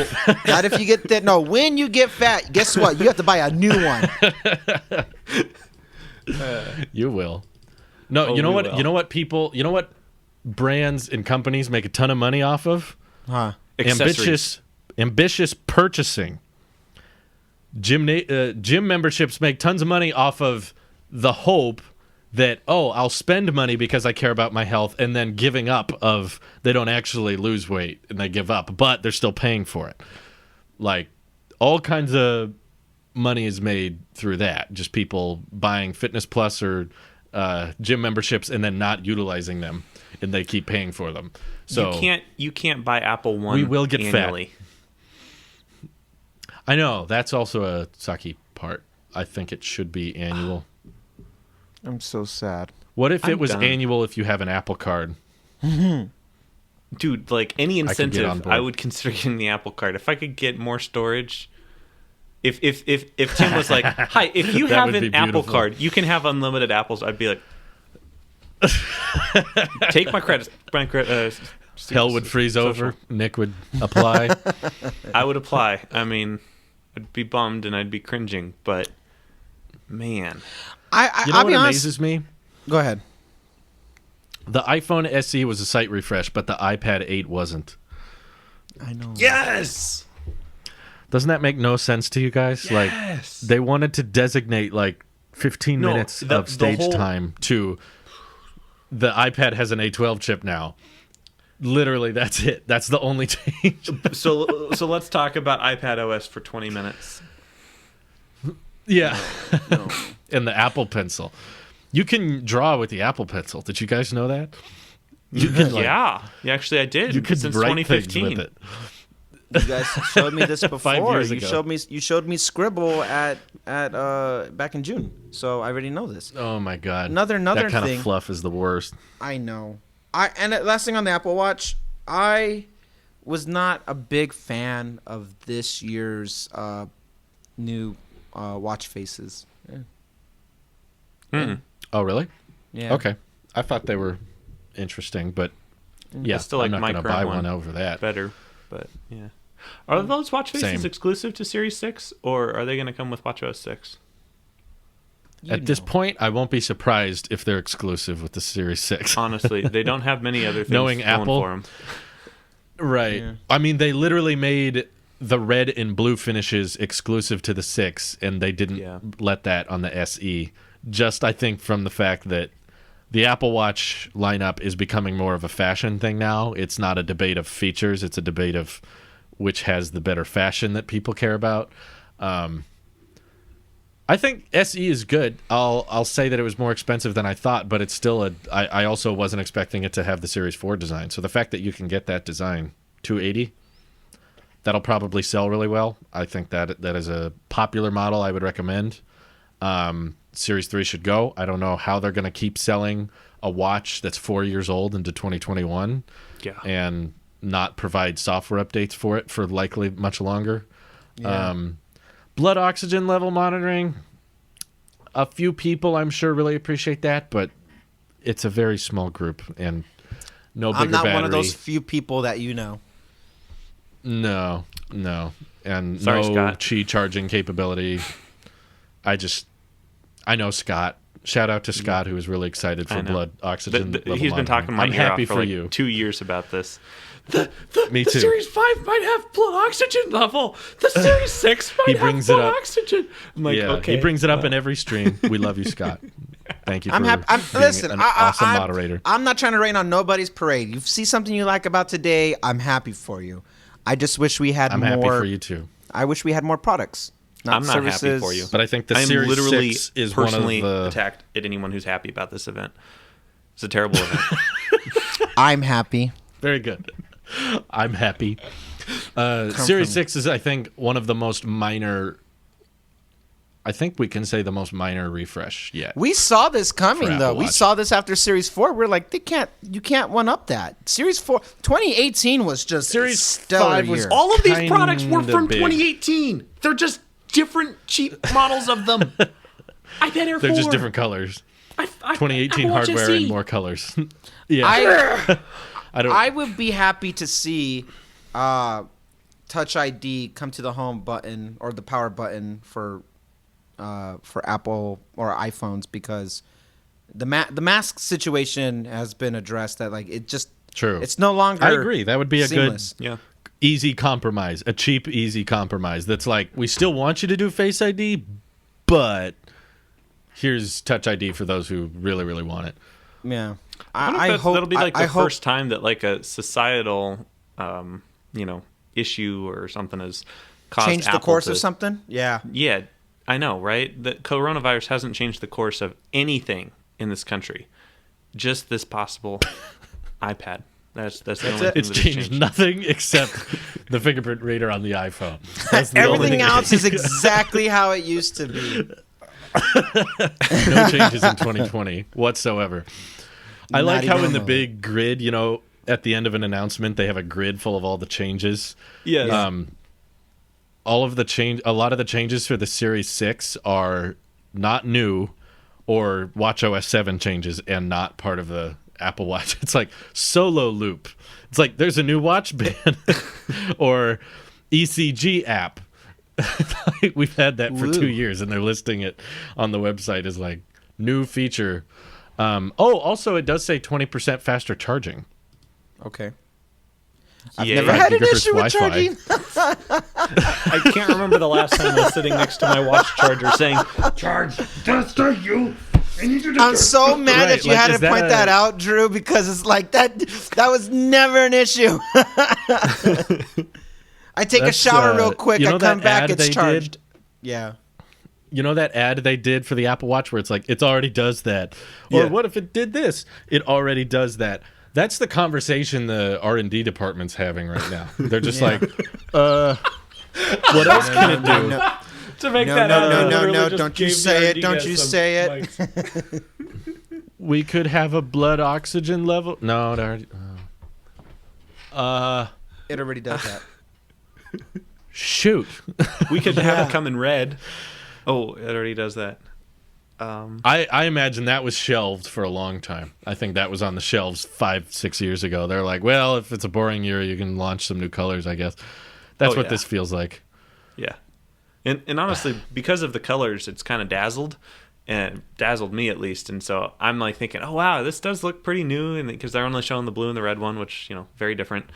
Not if you get that. No, when you get fat, guess what? You have to buy a new one. You will. No, Oh, you know we what? will. You know what people? You know what brands and companies make a ton of money off of? Huh? accessories. Ambitious purchasing. Gym memberships make tons of money off of the hope that, oh, I'll spend money because I care about my health, and then giving up of they don't actually lose weight and they give up, but they're still paying for it. Like all kinds of money is made through that. Just people buying Fitness Plus or gym memberships and then not utilizing them, and they keep paying for them. So you can't buy Apple One. We will get annually. fat. I know that's also a sucky part. I think it should be annual. I'm so sad. What if it was done. annual if you have an Apple Card? Dude, like any on incentive, board. I would consider getting the Apple Card. If I could get more storage, if Tim was like, "Hi, if you That have would an be Apple beautiful. Card, you can have unlimited apples," I'd be like, "Take my credit." Hell would freeze over. Nick would apply. I would apply. I mean, I'd be bummed and I'd be cringing, but man, I You know I'll what be honest. amazes me? Go ahead. The iPhone SE was a site refresh, but the iPad 8 wasn't. I know. yes, Doesn't that make no sense to you guys? Like they wanted to designate like 15 No, minutes the of stage whole- time to the iPad has an A12 chip now. Literally, that's it. That's the only change. so let's talk about iPad OS for 20 minutes. Yeah. And the Apple Pencil. You can draw with the Apple Pencil. Did you guys know that? You can Yeah, actually, I did. you could since write things 2015. with it. You guys showed me this before. 5 years You ago. showed me Scribble at back in June. So I already know this. Oh my god. Another that kind thing. of fluff is the worst. I know. Last thing on the Apple Watch, I was not a big fan of this year's new watch faces. Mm-mm. Oh really? Yeah. Okay. I thought they were interesting, but yeah, I still like I'm not my going to current buy one one over that. better, but yeah. Are those watch faces Same. exclusive to Series 6, or are they going to come with WatchOS 6? At this point, I won't be surprised if they're exclusive with the Series 6. Honestly, they don't have many other things Knowing going Apple, for them. Right. Yeah. I mean, they literally made the red and blue finishes exclusive to the 6, and they didn't let that on the SE. Just, I think, from the fact that the Apple Watch lineup is becoming more of a fashion thing now. It's not a debate of features. It's a debate of which has the better fashion that people care about. I think SE is good. I'll say that it was more expensive than I thought, but it's still I also wasn't expecting it to have the Series 4 design. So the fact that you can get that design, $280, that'll probably sell really well. I think that is a popular model I would recommend. Series 3 should go. I don't know how they're going to keep selling a watch that's 4 years old into 2021 and not provide software updates for it for likely much longer. Yeah. Blood oxygen level monitoring. A few people, I'm sure, really appreciate that, but it's a very small group and no bigger I'm not battery. one of those few people that you know. No. And Sorry, no Scott. Qi charging capability. I know Scott. Shout out to Scott, who was really excited I for know. blood oxygen level He's been talking monitoring. my I'm ear happy off for for like you. 2 years about this. Me the too. Series 5 might have blood oxygen level. The Series 6 might He have brings it blood up. oxygen. I'm like, Yeah, okay. he brings it up in every stream. We love you, Scott. Thank you for I'm happy. being Listen, an awesome I'm, moderator. I'm not trying to rain on nobody's parade. You see something you like about today, I'm happy for you. I just wish we had I'm more. happy for you too. I wish we had more products. I'm not services. happy for you. But I think the I'm Series literally 6 is one of personally the... attacked at anyone who's happy about this event. It's a terrible event. I'm happy. Very good. I'm happy. Series 6 is, I think, one of the most minor... I think we can say the most minor refresh yet. We saw this coming For though. Apple We Watch. saw this after Series 4. We're like, you can't one up that. Series 4 2018 was just Series stellar 5 was year. All of these products were Kinda from big. 2018. They're just different cheap models of them. iPad Air 4. They're just different colors. 2018 Apple Watch hardware SE. and more colors. Yeah. I don't... I would be happy to see Touch ID come to the home button or the power button for Apple or iPhones, because the mask situation has been addressed. That like it just True. It's no longer. I agree. That would be a seamless. good... Yeah. easy compromise, a cheap, easy compromise. That's like, we still want you to do Face ID, but here's Touch ID for those who really, really want it. Yeah. I hope that'll be like the hope- first time that like a societal, issue or something has caused Change the Apple course to, of something. Yeah. Yeah, I know, right? The coronavirus hasn't changed the course of anything in this country. Just this possible iPad. That's the only thing It's that has changed nothing except the fingerprint reader on the iPhone. That's the only Everything thing else is changed. exactly how it used to be. No changes in 2020 whatsoever. I Not like how even in the remotely. big grid, you know, at the end of an announcement, they have a grid full of all the changes. Yes. A lot of the changes for the Series 6 are not new or watchOS 7 changes and not part of the Apple Watch. It's like solo loop. It's like there's a new watch band or ECG app. We've had that for 2 years and they're listing it on the website as like new feature. Also it does say 20% faster charging. Okay. I've Never had an 5 gigahertz issue with charging. I can't remember the last time I was sitting next to my watch charger saying, Charge faster, you. I need you to I'm so mad Right, that you like, had is to that point a- that out, Drew, because it's like that was never an issue. I take a That's, shower real quick, you know I come that back, ad it's they charged. did? Yeah. You know that ad they did for the Apple Watch where it's like, it already does that. Or Yeah. what if it did this? It already does that. That's the conversation the R&D department's having right now. They're just like, what else can it do? to make No, that no, ad, no, I no, literally no, just don't you gave say the it, don't RD you guys some say it. mics. We could have a blood oxygen level. No, it already. It already does that. Shoot. We could have Yeah. it come in red. Oh, it already does that. I imagine that was shelved for a long time. I think that was on the shelves 5-6 years ago. They're like, well, if it's a boring year, you can launch some new colors, I guess. That's Oh, what yeah. this feels like. Yeah. And honestly, because of the colors, it's kind of dazzled. And dazzled me at least, and so I'm like thinking, oh wow, this does look pretty new, and because they're only showing the blue and the red one, which very different.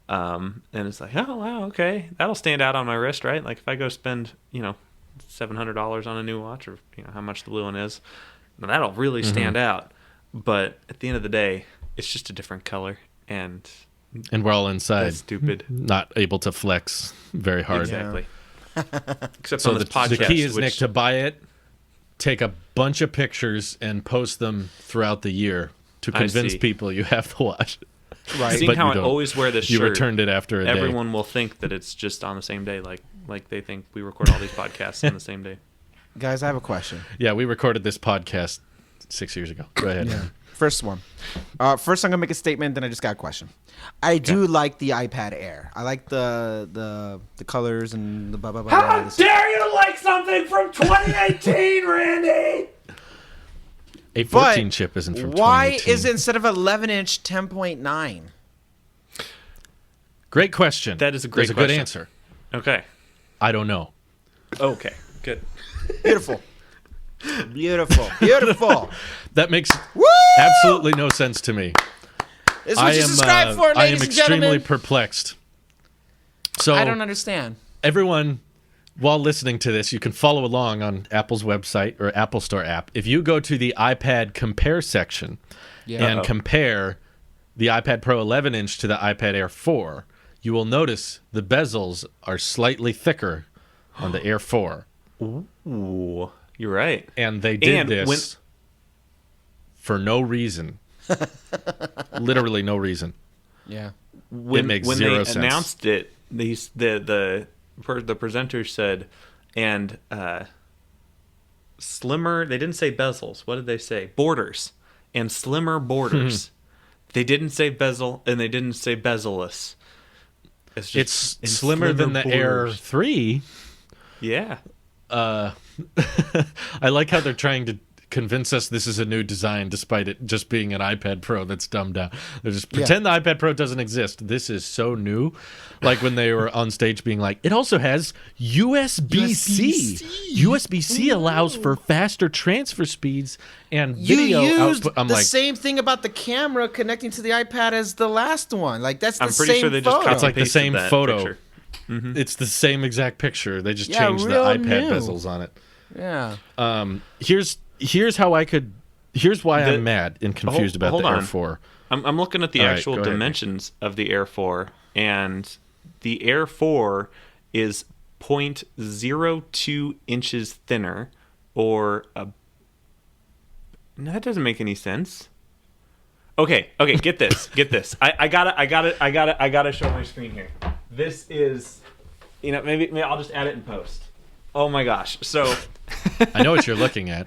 And it's like, oh wow, okay, that'll stand out on my wrist, right? Like if I go spend $700 on a new watch, or how much the blue one is, then that'll really stand out. But at the end of the day, it's just a different color, and And we're all inside, that's stupid. not able to flex very hard. Exactly. Except So on this podcast, the key is, which, Nick, to buy it, take a bunch of pictures, and post them throughout the year to I convince see. people you have the watch. Right. seeing but how you I don't. always wear this You shirt. returned it after a day. Everyone will think that it's just on the same day, like they think we record all these podcasts on the same day. Guys, I have a question. Yeah, we recorded this podcast 6 years ago. Go ahead. First one. First, I'm gonna make a statement. Then I just got a question. I do like the iPad Air. I like the colors and the blah blah blah. How this- dare you like something from 2018, Randy? A But 14 chip isn't from why 2018. is it instead of 11-inch 10.9? Great question. That is a great There's a good question. answer. Okay. I don't know. Okay. Good. Beautiful, beautiful, beautiful. That makes Woo! absolutely no sense to me. This is what you subscribe for, I am ladies and extremely gentlemen. perplexed. So I don't understand. everyone, while listening to this, you can follow along on Apple's website or Apple Store app. If you go to the iPad compare section and compare the iPad Pro 11-inch to the iPad Air 4, you will notice the bezels are slightly thicker on the Air 4. Ooh, you're right. And they did And this for no reason. Literally no reason. Yeah. When makes when zero they sense. announced it, the presenter said, and slimmer. They didn't say bezels. What did they say? Borders and slimmer borders. They didn't say bezel, and they didn't say bezelless. It's just It's slimmer than the Air borders. 3. Yeah. I like how they're trying to convince us this is a new design despite it just being an iPad Pro that's dumbed down. They just pretend the iPad Pro doesn't exist. This is so new. Like when they were on stage being like, it also has USB-C. USB-C allows for faster transfer speeds and You video used output. I'm the like, same thing about the camera connecting to the iPad as the last one. Like that's the I'm pretty same sure they just photo. It's like the copy-pasted same that photo. picture. it's the same exact picture. They just Yeah, changed the real iPad new. bezels on it. Yeah. Here's why I'm mad and confused about hold the Air on. 4. I'm looking at the All right, actual go ahead, dimensions of the Air 4, and the Air 4 is 0.02 inches thinner, or a... No, that doesn't make any sense. Okay, get this. I gotta show my screen here. This is, maybe I'll just add it in post. Oh my gosh. So I know what you're looking at.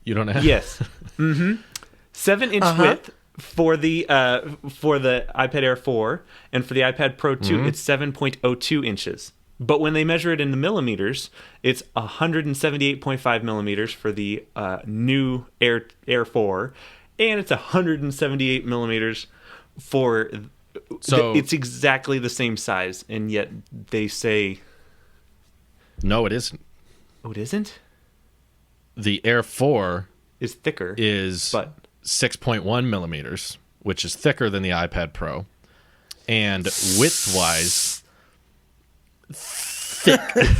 You don't have. Yes. 7-inch width for the iPad Air 4, and for the iPad Pro 2, it's 7.02 inches. But when they measure it in the millimeters, it's 178.5 millimeters for the new Air 4, and it's 178 millimeters for... So it's exactly the same size, and yet they say... No, it isn't. Oh, it isn't? The Air 4 is thicker. But 6.1 millimeters, which is thicker than the iPad Pro. And width-wise... thick. The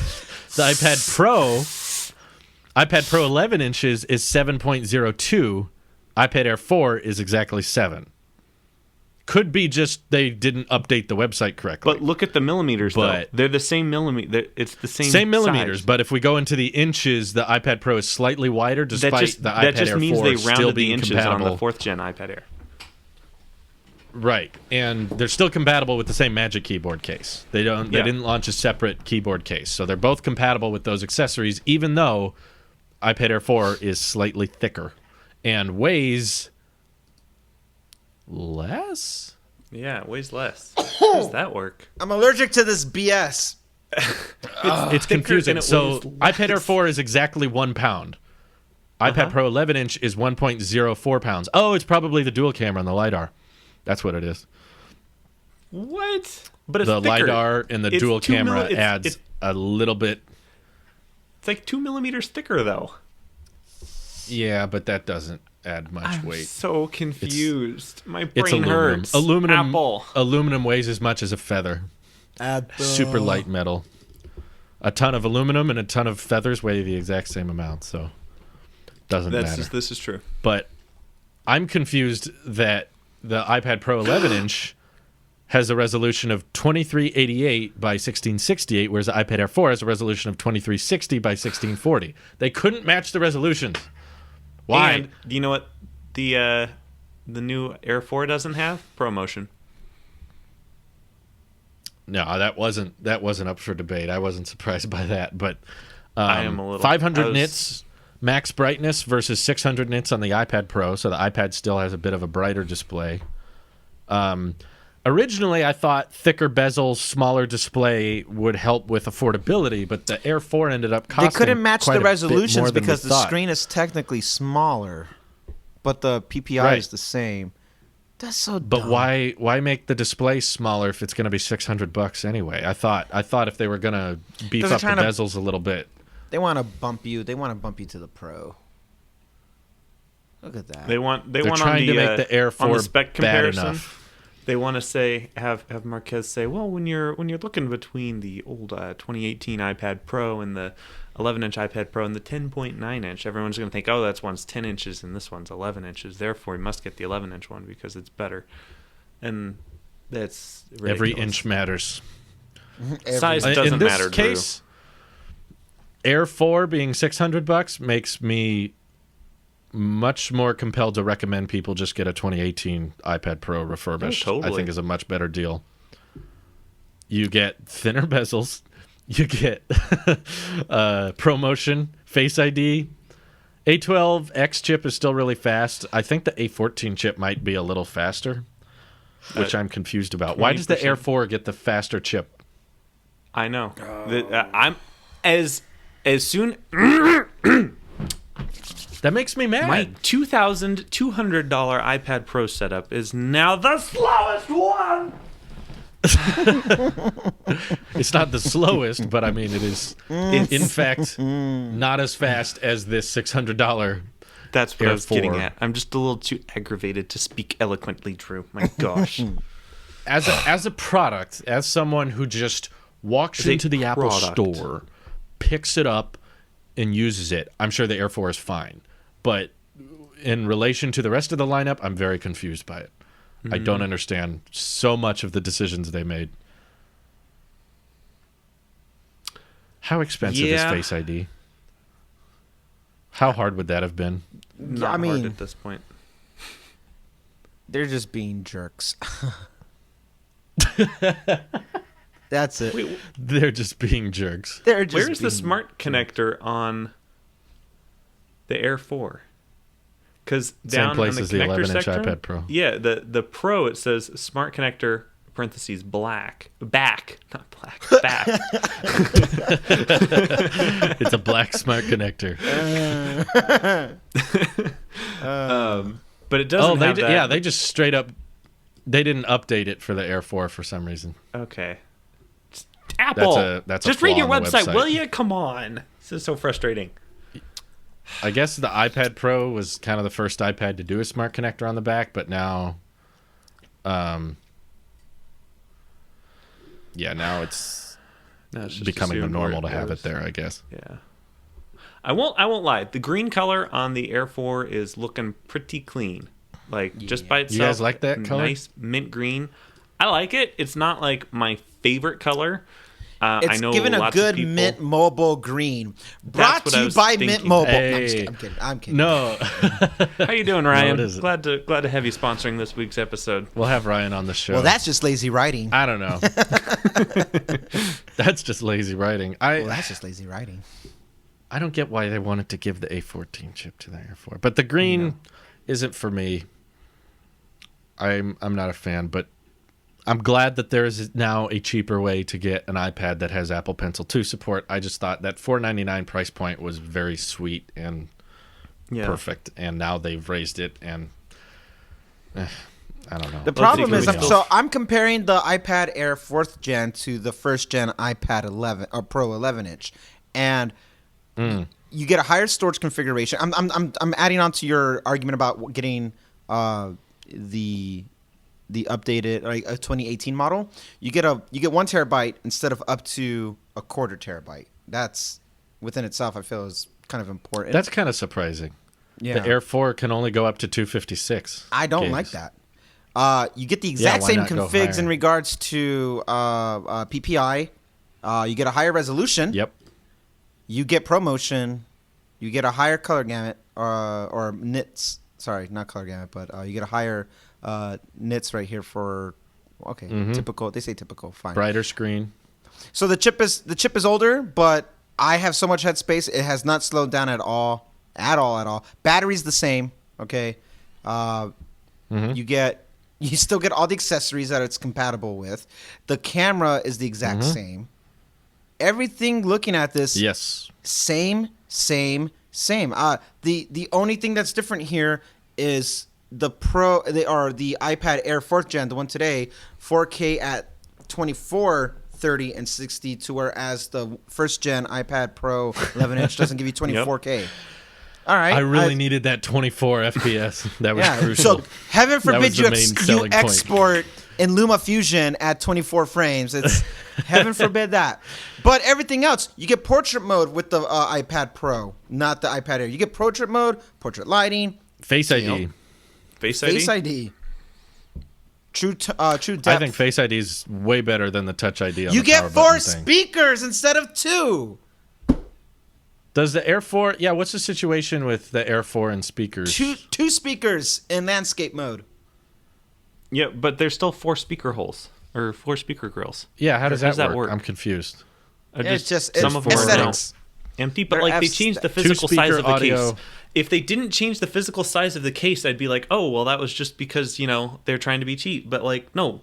iPad Pro 11 inches is 7.02. iPad Air 4 is exactly 7. Could be just they didn't update the website correctly. But look at the millimeters, though. They're the same millimeter. It's the same millimeters. size. But if we go into the inches, the iPad Pro is slightly wider, despite the iPad Air 4 that just means they still rounded being the inches compatible. on the 4th gen iPad Air. Right, and they're still compatible with the same Magic Keyboard case. They didn't launch a separate keyboard case, so they're both compatible with those accessories. Even though iPad Air 4 is slightly thicker and weighs less. Yeah, it weighs less. How does that work? I'm allergic to this BS. It's confusing. So iPad Air 4 is exactly 1 pound. iPad Pro 11 inch is 1.04 pounds. Oh, it's probably the dual camera and the LiDAR. That's what it is. What? But it's the thicker. LiDAR and the dual camera adds a little bit. It's like 2 millimeters thicker, though. Yeah, but that doesn't add much weight. I'm so confused. My brain aluminum. hurts. Aluminum weighs as much as a feather. Super light metal. A ton of aluminum and a ton of feathers weigh the exact same amount, so doesn't matter. This is true. But I'm confused that the iPad Pro 11 inch has a resolution of 2388 by 1668, whereas the iPad Air 4 has a resolution of 2360 by 1640. They couldn't match the resolutions. Why? And do you know what the new Air 4 doesn't have? ProMotion. No, that wasn't up for debate. I wasn't surprised by that, but I am a little 500 nits max brightness versus 600 nits on the iPad Pro, so the iPad still has a bit of a brighter display. Originally, I thought thicker bezels, smaller display would help with affordability, but the Air 4 ended up costing They couldn't match quite the resolutions because because the screen is technically smaller, but the PPI is the same. That's so dumb. But why make the display smaller if it's going to be $600 anyway? I thought if they were going to beef up the bezels a little bit. They want to bump you. They want to bump you to the Pro. Look at that. They're trying to make the Air 4 on the spec comparison. bad enough. They want to say have Marquez say, well, when you're looking between the old 2018 iPad Pro and the 11-inch iPad Pro and the 10.9-inch, everyone's going to think, oh, that's one's 10 inches and this one's 11 inches. Therefore, you must get the 11-inch one because it's better. And that's ridiculous. Every inch matters. Size doesn't matter, Drew. In this case, Air 4 being $600 makes me much more compelled to recommend people just get a 2018 iPad Pro refurbished. Oh, totally. I think is a much better deal. You get thinner bezels. You get ProMotion, Face ID. A12X chip is still really fast. I think the A14 chip might be a little faster, which I'm confused about. 20%. Why does the Air 4 get the faster chip? I know. I'm as soon. That makes me mad. My $2,200 iPad Pro setup is now the slowest one. It's not the slowest, but I mean it is. In fact, not as fast as this $600. That's what Air I was 4. getting at. I'm just a little too aggravated to speak eloquently, Drew. My gosh. As a product, as someone who just walks into the Apple store, picks it up, and uses it, I'm sure the Air 4 is fine. But in relation to the rest of the lineup, I'm very confused by it. I don't understand so much of the decisions they made. How expensive is Yeah. Face ID? How hard would that have been? Not I mean- hard at this point. They're just being jerks. That's it. Wait, They're just being jerks. They're just where's the being- smart connector on the Air 4? Because down place on the as the connector 11-inch section, iPad Pro. Yeah, the Pro, it says smart connector parentheses back, not black, back. It's a black smart connector. But it doesn't have that. Yeah, they just straight up. They didn't update it for the Air 4 for some reason. Okay. Apple, that's a just read flaw your on the website, website. will you? Come on. This is so frustrating. I guess the iPad Pro was kind of the first iPad to do a smart connector on the back, but now, now it's No, it's just becoming the assumed normal to where have it was. there, I guess. Yeah. I won't lie. The green color on the Air 4 is looking pretty clean. Like just by itself. You guys like that color? Nice mint green. I like it. It's not like my favorite color. I It's know given a lots good of people, Mint Mobile green. That's Brought what to I you was by thinking. Mint Mobile. Hey. I'm kidding. I'm kidding. No, How you doing, Ryan? it isn't. Glad to have you sponsoring this week's episode. we'll have Ryan on the show. Well, that's just lazy writing. I don't know. That's just lazy writing. Well, that's just lazy writing. I don't get why they wanted to give the A14 chip to the Air 4, but the green isn't for me. I'm not a fan, but I'm glad that there is now a cheaper way to get an iPad that has Apple Pencil 2 support. I just thought that $499 price point was very sweet and perfect, and now they've raised it, and I don't know. The problem see is, moving on. so I'm comparing the iPad Air 4th gen to the 1st gen iPad 11 or Pro 11-inch, and you get a higher storage configuration. I'm adding on to your argument about getting the updated, like a 2018 model. You get 1 terabyte instead of up to a quarter terabyte. That's within itself, I feel, is kind of important. That's kind of surprising. Yeah. The Air 4 can only go up to 256. I don't gigs. like that. You get the exact why same not go configs in higher? regards to PPI. You get a higher resolution. Yep. You get ProMotion. You get a higher color gamut or nits. Sorry, not color gamut, but you get a higher nits right here for typical. They say typical. Fine. Brighter screen. So the chip is older, but I have so much headspace. It has not slowed down at all. Battery's the same. Okay. You still get all the accessories that it's compatible with. The camera is the exact same. Everything looking at this, Yes. same. The only thing that's different here is the iPad Air 4th gen, the one today, 4K at 24, 30, and 60, to whereas the 1st gen iPad Pro 11-inch doesn't give you 24K. All right. I really needed that 24 FPS. That was Yeah. crucial. So heaven forbid was you the main selling point. export in LumaFusion at 24 frames. It's heaven forbid that. But everything else, you get portrait mode with the iPad Pro, not the iPad Air. You get portrait mode, portrait lighting, Face ID. Face ID? Face ID, true depth. I think Face ID is way better than the Touch ID on you the get power 4 button thing. speakers instead of 2. Does the Air 4... Yeah, what's the situation with the Air 4 and speakers? Two speakers in landscape mode. Yeah, but there's still 4 speaker holes or 4 speaker grills. Yeah, how does How does that that work? work? I'm confused. It's just some of them are aesthetics. empty, but They're like they Fs- changed the physical size two-speaker of the audio. case. If they didn't change the physical size of the case, I'd be like, oh, well, that was just because, they're trying to be cheap. But like, no,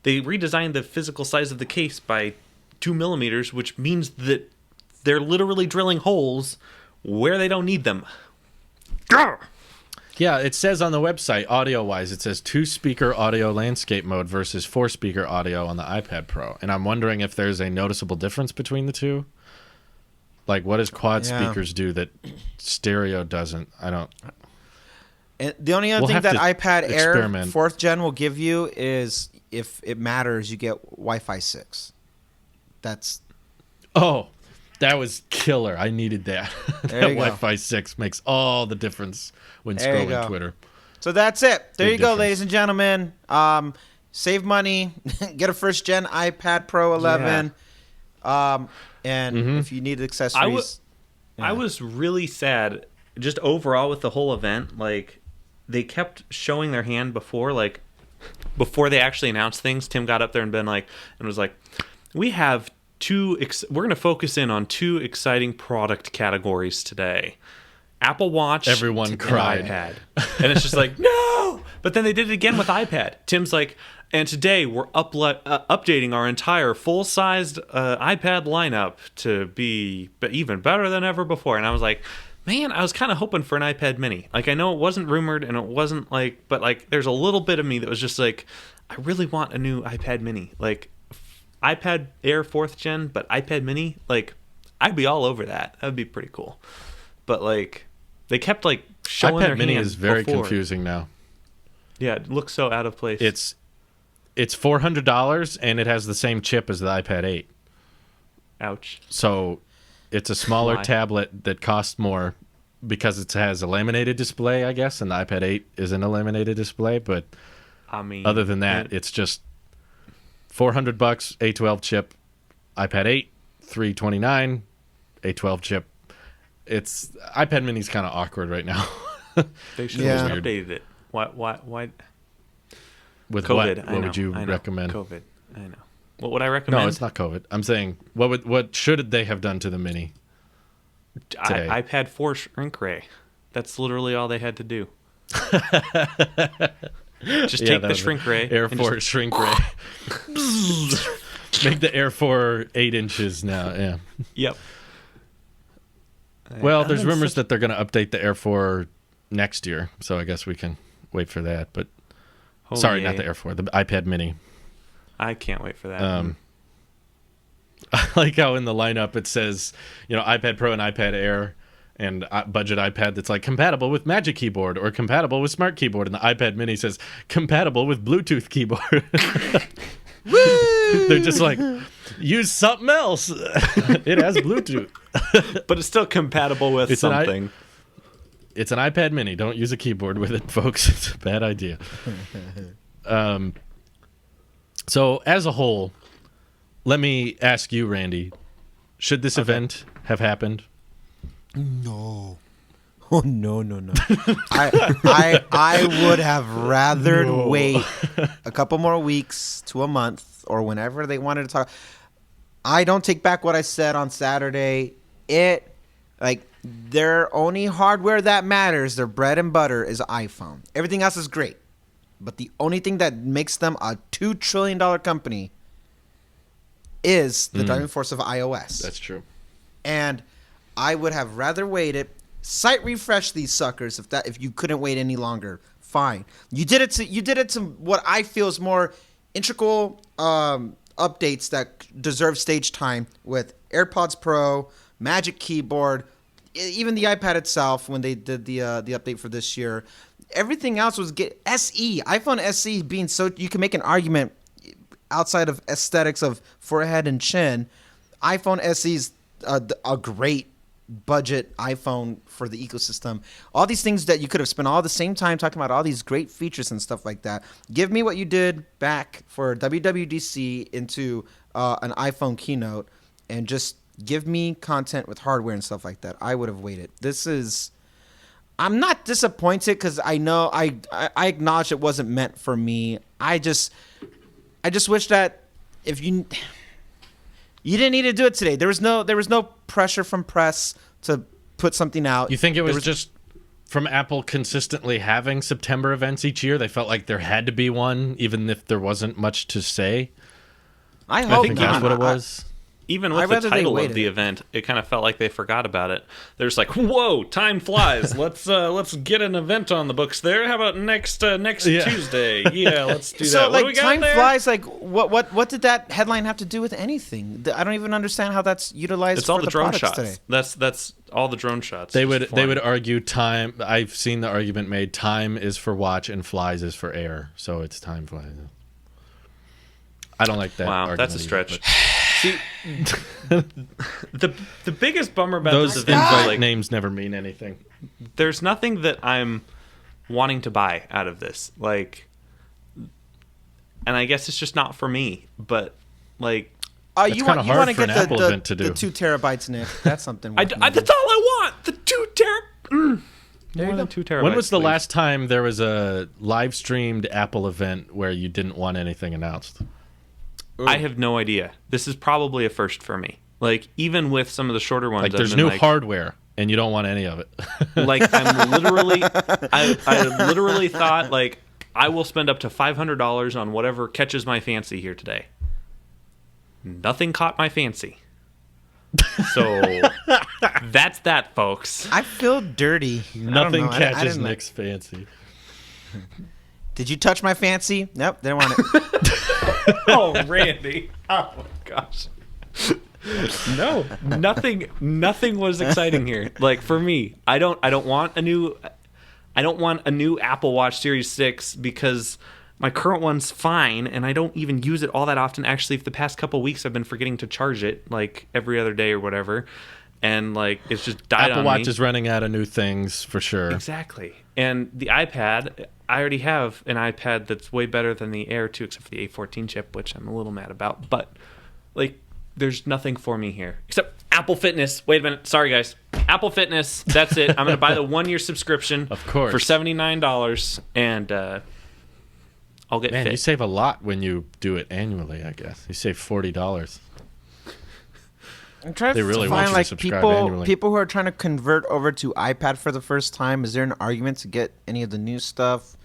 they redesigned the physical size of the case by 2 millimeters, which means that they're literally drilling holes where they don't need them. Yeah, it says on the website, audio-wise, it says 2-speaker audio landscape mode versus 4-speaker audio on the iPad Pro. And I'm wondering if there's a noticeable difference between the two. Like, what does quad Yeah. speakers do that stereo doesn't? I don't... And the only other We'll thing have that to iPad Air experiment. 4th gen will give you is, if it matters, you get Wi-Fi 6. That's Oh, that was killer. I needed that. There That you go. Wi-Fi 6 makes all the difference when There you scrolling go. Twitter. so. That's it. There Big you go, difference. ladies and gentlemen. Save money. Get a 1st gen iPad Pro 11. And if you need accessories, I was really sad just overall with the whole event. Like, they kept showing their hand before they actually announced things. Tim got up there and was like, we have we're going to focus in on 2 exciting product categories today. Apple Watch. Everyone cried. iPad. And it's just like, no! But then they did it again with iPad. Tim's like, and today we're updating our entire full-sized iPad lineup to be even better than ever before. And I was like, man, I was kind of hoping for an iPad mini. Like, I know it wasn't rumored and it wasn't but there's a little bit of me that was just like, I really want a new iPad mini. Like, iPad Air 4th gen, but iPad mini, I'd be all over that. That would be pretty cool. But they kept showing their iPad mini hand is very before. confusing now. Yeah, it looks so out of place. It's $400 and it has the same chip as the iPad 8. Ouch. So it's a smaller tablet that costs more because it has a laminated display, I guess, and the iPad 8 isn't a laminated display. But I mean, other than that, it's just $400, A12 chip, iPad 8, $329, A12 chip. It's iPad mini's kind of awkward right now. They should have updated it. Why? With COVID. what would you recommend? COVID. I know. What would I recommend? No, it's not COVID. I'm saying what should they have done to the mini? iPad 4 shrink ray. That's literally all they had to do. Just take the shrink ray. Air 4 shrink ray. Make the Air 4 8 inches now. Yeah. Yep. Well, there's rumors that they're going to update the Air 4 next year, so I guess we can wait for that. But sorry, not the Air 4, the iPad mini. I can't wait for that. I like how in the lineup it says, iPad Pro and iPad Air and budget iPad that's compatible with Magic Keyboard or compatible with Smart Keyboard, and the iPad mini says compatible with Bluetooth keyboard. They're just use something else. It has Bluetooth. But it's still compatible with something. It's an iPad mini. Don't use a keyboard with it, folks. It's a bad idea. So as a whole, let me ask you, Randy, should this event have happened? No. Oh, no. I would have rather wait a couple more weeks to a month or whenever they wanted to talk. I don't take back what I said on Saturday. Their only hardware that matters, their bread and butter, is iPhone. Everything else is great. But the only thing that makes them a $2 trillion company is the driving force of iOS. That's true. And I would have rather waited. Site refresh these suckers if you couldn't wait any longer. Fine. You did it to what I feel is more integral updates that deserve stage time with AirPods Pro, Magic Keyboard, even the iPad itself when they did the update for this year. Everything else was iPhone SE being so you can make an argument outside of aesthetics of forehead and chin. iPhone SE is a great budget iPhone for the ecosystem. All these things that you could have spent all the same time talking about all these great features and stuff like that. Give me what you did back for WWDC into an iPhone keynote and just give me content with hardware and stuff like that. I would have waited. I'm not disappointed because I know I acknowledge it wasn't meant for me. I just wish that if you didn't need to do it today. There was no pressure from press to put something out. You think it was just from Apple consistently having September events each year? They felt like there had to be one, even if there wasn't much to say. I hope think that's what it was. Even with the title of the event, it kind of felt like they forgot about it. They're just like, "Whoa, time flies! Let's get an event on the books there. How about next Tuesday? Yeah, let's do that." So What do we got time there? flies. What did that headline have to do with anything? I don't even understand how that's utilized. It's all the drone shots. Today. That's all the drone shots. They would argue time. I've seen the argument made: time is for watch and flies is for air. So it's time flies. I don't like that. Wow, that's a stretch. Either, See, the biggest bummer about those this event is like names never mean anything. there's nothing that I'm wanting to buy out of this. And I guess it's just not for me. But That's you kinda want hard to for get an Apple event to the do. 2 terabytes, Nick. That's something. That's all I want. The 2 terabytes. There you More than go. 2 terabytes. When was the please. last time there was a live streamed Apple event where you didn't want anything announced? I have no idea. This is probably a first for me. Like, even with some of the shorter ones, Like, I've there's been new like, hardware, and you don't want any of it. like I'm literally, I literally thought like I will spend up to $500 on whatever catches my fancy here today. Nothing caught my fancy. So that's that, folks. I feel dirty. I don't Nothing know. I catches didn't like- Nick's fancy. Did you touch my fancy? Nope, didn't want it. Oh, Randy. Oh my gosh. No, nothing was exciting here. Like for me, I don't want a new Apple Watch Series 6 because my current one's fine and I don't even use it all that often. Actually, for the past couple weeks I've been forgetting to charge it like every other day or whatever. And like it's just died Apple on Watch me. is running out of new things for sure. Exactly. And the iPad, I already have an iPad that's way better than the Air 2 except for the A14 chip, which I'm a little mad about. But like there's nothing for me here except Apple Fitness. Wait a minute. Sorry, guys. Apple Fitness. That's it. I'm going to buy the 1-year subscription Of course. for $79 and I'll get Man, fit. you save a lot when you do it annually, I guess. You save $40. I'm trying They to really want find you to like subscribe annually. people who are trying to convert over to iPad for the first time. Is there an argument to get any of the new stuff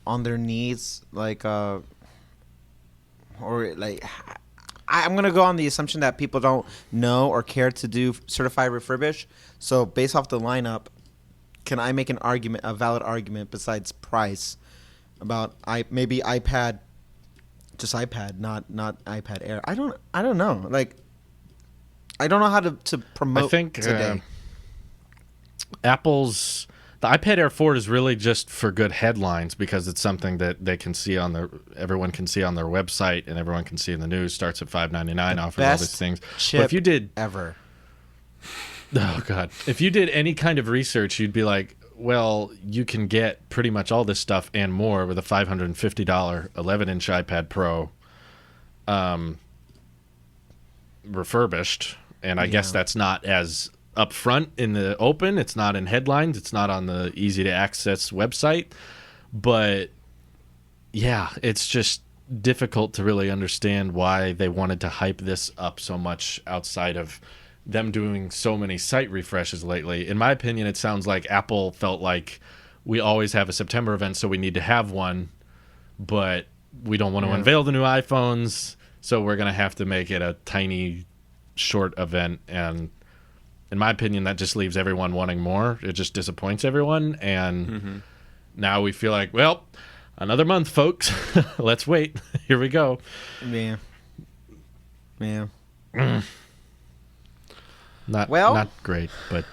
on their needs, like or like? I'm gonna go on the assumption that people don't know or care to do certified refurbish. So based off the lineup, can I make a valid argument besides price about maybe iPad, just iPad, not iPad Air? I don't know. Like, I don't know how to promote I think today. Apple's the iPad Air 4 is really just for good headlines because it's something that they can see everyone can see on their website and everyone can see in the news. Starts at $5.99, offers all these things. Chip But if you did, ever. oh god, if you did any kind of research, you'd be like, well, you can get pretty much all this stuff and more with a $550 11-inch iPad Pro, refurbished. And I guess that's not as upfront in the open. It's not in headlines. It's not on the easy to access website. But yeah, it's just difficult to really understand why they wanted to hype this up so much outside of them doing so many site refreshes lately. In my opinion, it sounds like Apple felt like we always have a September event, so we need to have one, but we don't want to unveil the new iPhones, so we're going to have to make it a tiny, short event. And in my opinion, that just leaves everyone wanting more. It just disappoints everyone. And now we feel like, well, another month, folks. Let's wait. Here we go. Yeah. Not great, but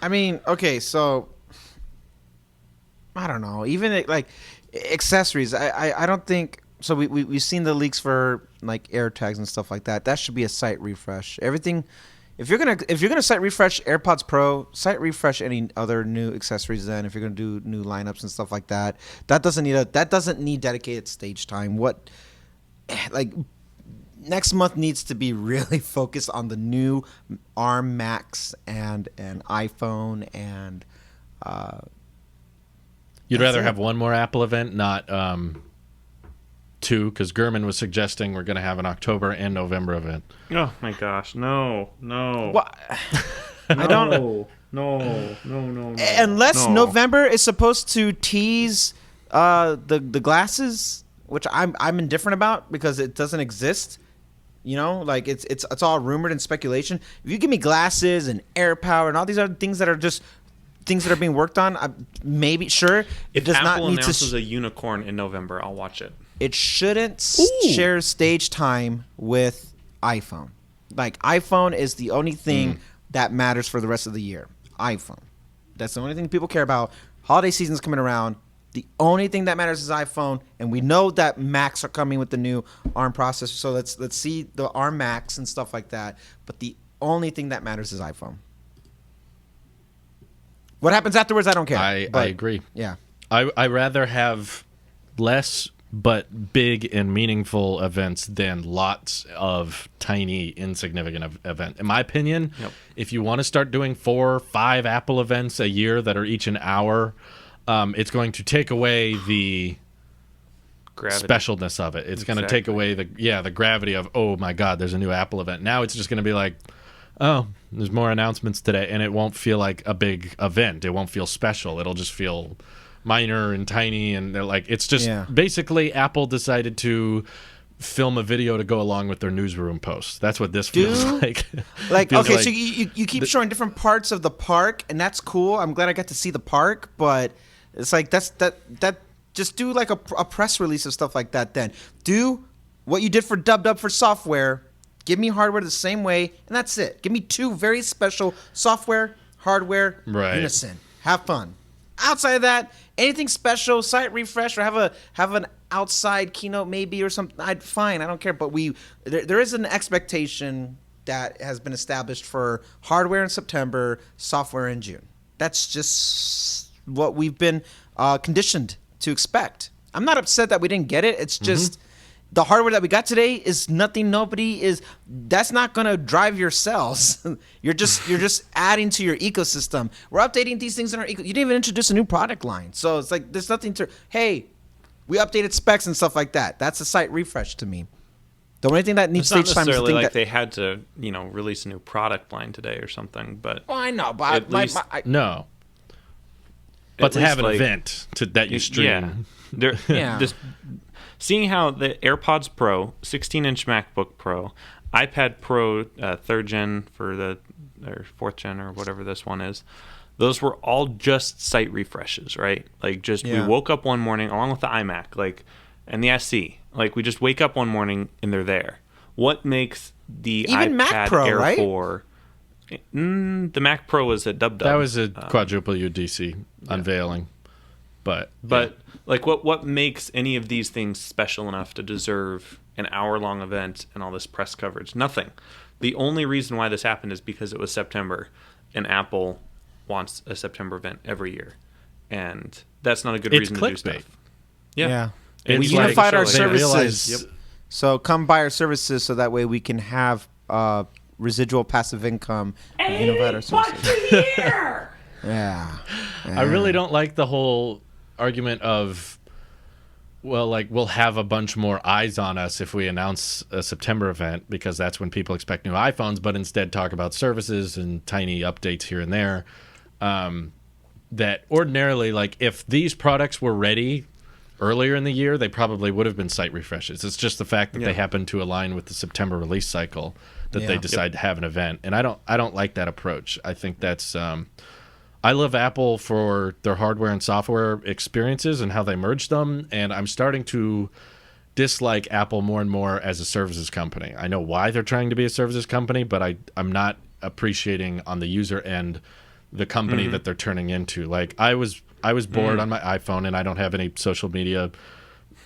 I mean, okay, so I don't know. Even like accessories, I don't think so. We've seen the leaks for like AirTags and stuff like that. That should be a site refresh. Everything. If you're gonna site refresh AirPods Pro, site refresh any other new accessories. Then if you're gonna do new lineups and stuff like that, that doesn't need dedicated stage time. What like next month needs to be really focused on the new ARM Max and an iPhone and. you'd That's rather it. have one more Apple event, not two, because Gurman was suggesting we're going to have an October and November event. Oh my gosh, no. What? I don't. No. Unless November is supposed to tease the glasses, which I'm indifferent about because it doesn't exist. You know, like it's all rumored and speculation. If you give me glasses and air power and all these other things that are just things that are being worked on, maybe sure. If It does Apple not need announces to. a unicorn in November, I'll watch it. It shouldn't share stage time with iPhone. Like iPhone is the only thing that matters for the rest of the year. iPhone. That's the only thing people care about. Holiday season's coming around. The only thing that matters is iPhone, and we know that Macs are coming with the new ARM processor. So let's see the ARM Macs and stuff like that. But the only thing that matters is iPhone. What happens afterwards, I don't care. I But, agree. Yeah. I rather have less but big and meaningful events than lots of tiny, insignificant events. In my opinion, if you want to start doing 4 or 5 Apple events a year that are each an hour, it's going to take away the specialness of it. It's going to take away the gravity of, oh my God, there's a new Apple event. Now it's just going to be like, oh, there's more announcements today, and it won't feel like a big event. It won't feel special. It'll just feel minor and tiny, and they're like, it's just basically Apple decided to film a video to go along with their newsroom posts. That's what this feels like. So you keep showing different parts of the park, and that's cool. I'm glad I got to see the park, but it's like that just do like a press release of stuff like that. Then do what you did for Dub for software. Give me hardware the same way, and that's it. Give me 2 very special software, hardware, unison. Have fun. Outside of that, anything special, site refresh, or have an outside keynote maybe or something, fine, I don't care. But there is an expectation that has been established for hardware in September, software in June. That's just what we've been conditioned to expect. I'm not upset that we didn't get it. It's just the hardware that we got today is nothing. That's not going to drive your sales. You're just adding to your ecosystem. We're updating these things in our you didn't even introduce a new product line. So it's like there's nothing to, hey, we updated specs and stuff like that. That's a site refresh to me. The only thing that needs stage time is to think like that they had to, release a new product line today or something, but well, I know, but no. But to have an event that you stream. Just seeing how the AirPods Pro, 16-inch MacBook Pro, iPad Pro 3rd gen or 4th gen or whatever this one is, those were all just site refreshes, right? Like we woke up one morning along with the iMac, and the SE. Like we just wake up one morning and they're there. What makes the even iPad Mac Pro, Air right? 4? The Mac Pro was a dub. That was a quadruple UDC unveiling. But like what makes any of these things special enough to deserve an hour-long event and all this press coverage? Nothing. The only reason why this happened is because it was September, and Apple wants a September event every year, and that's not a good reason to do stuff. Yeah. We unified our services. Realize, So come buy our services so that way we can have residual passive income and unify our services. Yeah. I really don't like the whole argument of, well, like we'll have a bunch more eyes on us if we announce a September event because that's when people expect new iPhones, but instead talk about services and tiny updates here and there. That ordinarily, like if these products were ready earlier in the year, they probably would have been site refreshes. It's just the fact that they happen to align with the September release cycle that they decide to have an event, and I don't like that approach. I think that's I love Apple for their hardware and software experiences and how they merge them, and I'm starting to dislike Apple more and more as a services company. I know why they're trying to be a services company, but I'm not appreciating on the user end the company that they're turning into. Like I was bored on my iPhone, and I don't have any social media,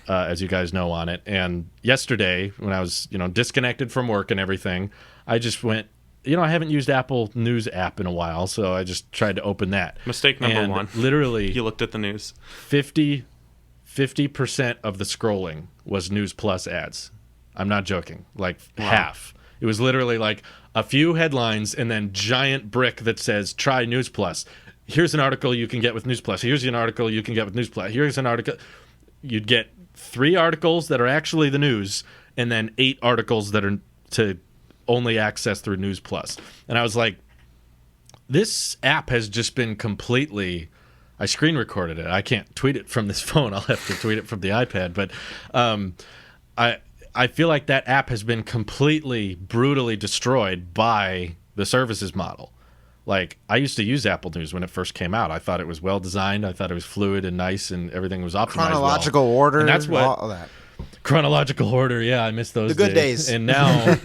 as you guys know, on it. And yesterday, when I was disconnected from work and everything, I just went, I haven't used Apple News app in a while, so I just tried to open that. Mistake number one. Literally, you looked at the news. 50% of the scrolling was News Plus ads. I'm not joking. Like half. It was literally like a few headlines and then giant brick that says, try News Plus. Here's an article you can get with News Plus. Here's an article you can get with News Plus. Here's an article. You'd get 3 articles that are actually the news, and then 8 articles that are to only access through News Plus. And I was like, this app has just been completely... I screen recorded it. I can't tweet it from this phone. I'll have to tweet it from the iPad. But I feel like that app has been completely, brutally destroyed by the services model. Like, I used to use Apple News when it first came out. I thought it was well designed. I thought it was fluid and nice, and everything was optimized chronological order, and that's what all that. Chronological order. Yeah, I miss those. The good days. And now,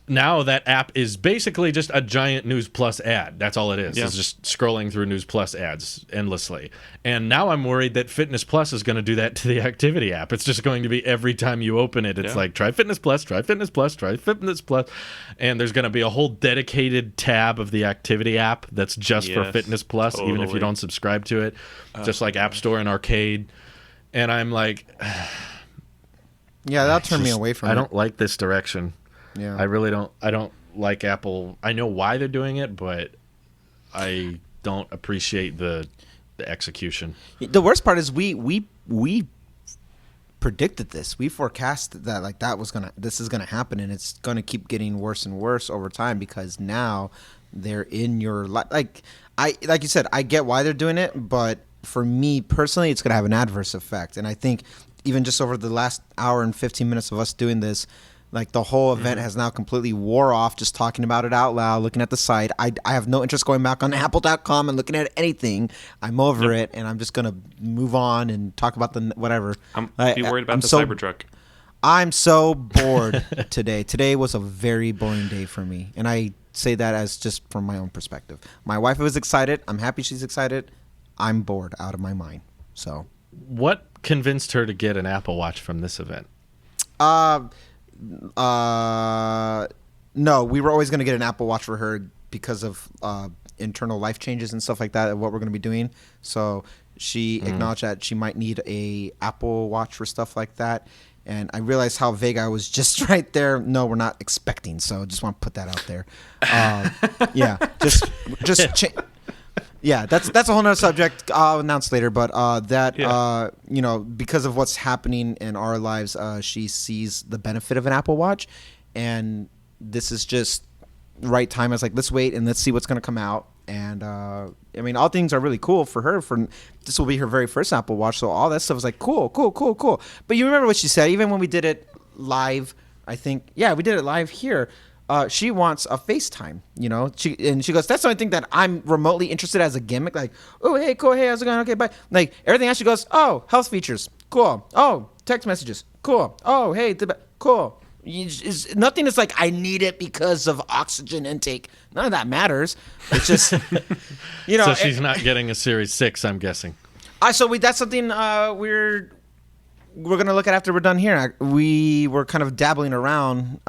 now that app is basically just a giant News Plus ad. That's all it is. It's just scrolling through News Plus ads endlessly. And now I'm worried that Fitness Plus is going to do that to the Activity app. It's just going to be every time you open it, it's like, try Fitness Plus, try Fitness Plus, try Fitness Plus. And there's going to be a whole dedicated tab of the Activity app that's just for Fitness Plus, even if you don't subscribe to it. Just like App Store and Arcade. and I'm like, Yeah, that'll turn me away from it. I don't like this direction. Yeah. I really don't. I don't like Apple. I know why they're doing it, but I don't appreciate the execution. The worst part is we predicted this. We forecasted that this is gonna happen, and it's gonna keep getting worse and worse over time because now they're in your life. Like you said, I get why they're doing it, but for me personally, it's gonna have an adverse effect. And I think even just over the last hour and 15 minutes of us doing this, like the whole event has now completely wore off just talking about it out loud, looking at the site. I have no interest going back on apple.com and looking at anything. I'm over it, and I'm just going to move on and talk about the whatever. Be worried about the Cybertruck. I'm so bored today. Today was a very boring day for me, and I say that as just from my own perspective. My wife was excited. I'm happy she's excited. I'm bored out of my mind. So, what convinced her to get an Apple Watch from this event? No, we were always going to get an Apple Watch for her because of internal life changes and stuff like that, what we're going to be doing. So she acknowledged that she might need a Apple Watch for stuff like that. And I realized how vague I was just right there. No, we're not expecting. So just want to put that out there. Yeah, yeah, that's a whole nother subject I'll announce later. But because of what's happening in our lives, she sees the benefit of an Apple Watch, and this is just right time. I was like, let's wait and let's see what's going to come out. And I mean, all things are really cool for her. For this will be her very first Apple Watch, so all that stuff was like cool. But you remember what she said? Even when we did it live, I think, we did it live here. She wants a FaceTime, she goes, that's the only thing that I'm remotely interested as a gimmick. Like, oh, hey, cool. Hey, how's it going? Okay, bye. Like everything else, she goes, oh, health features. Cool. Oh, text messages. Cool. Oh, hey, cool. Nothing is like, I need it because of oxygen intake. None of that matters. It's just, So she's not getting a Series 6, I'm guessing. That's something we're going to look at after we're done here. We were kind of dabbling around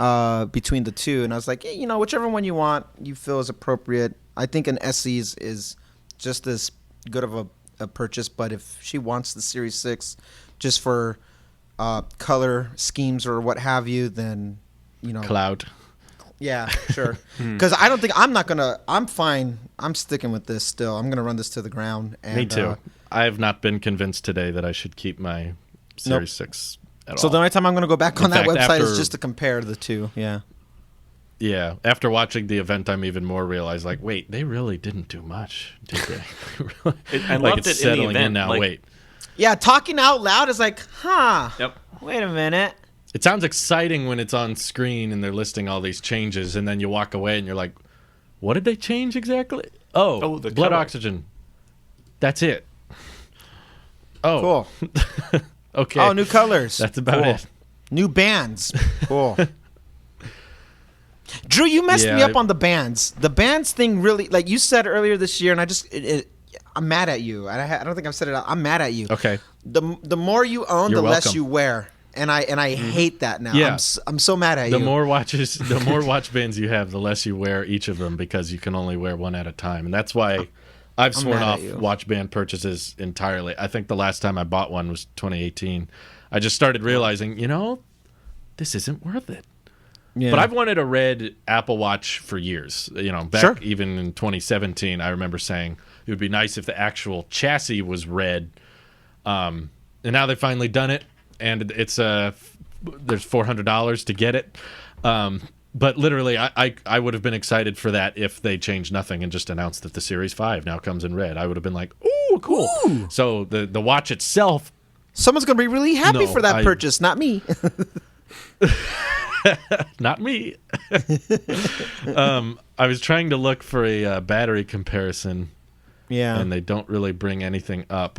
between the two, and I was like, hey, whichever one you feel is appropriate. I think an SE is just as good of a purchase, but if she wants the Series 6 just for color schemes or what have you, then, Cloud. Yeah, sure. Because I don't think I'm fine. I'm sticking with this still. I'm going to run this to the ground. And, me too. I have not been convinced today that I should keep my Series 6 at all. So the only time I'm going to go back on that website is after, just to compare the two. Yeah. Yeah. After watching the event, I'm even more realized, like, wait, they really didn't do much, did they? I loved it's it in the settling event. in now. Wait. Yeah, talking out loud is like, Yep. wait a minute. It sounds exciting when it's on screen and they're listing all these changes, and then you walk away and you're like, what did they change exactly? Oh, the blood color. oxygen. That's it. Oh. Cool. Okay. Oh, new colors. That's about it. New bands. Cool. Drew, you messed me up on the bands. The bands thing really, like you said earlier this year, and I'm mad at you. I don't think I've said it out. I'm mad at you. Okay. The more you own, You're the less welcome. you wear. And I hate that now. Yeah. I'm so mad at The you. more watch bands you have, the less you wear each of them because you can only wear one at a time. And that's why I've sworn off watch band purchases entirely. I think the last time I bought one was 2018. I just started realizing, this isn't worth it. Yeah. But I've wanted a red Apple Watch for years. Back even in 2017, I remember saying it would be nice if the actual chassis was red. And now they've finally done it. And it's there's $400 to get it, but literally I would have been excited for that if they changed nothing and just announced that the Series 5 now comes in red. I would have been like, ooh, cool. Ooh. So the watch itself, someone's gonna be really happy for that purchase, not me. Not me. I was trying to look for a battery comparison, and they don't really bring anything up.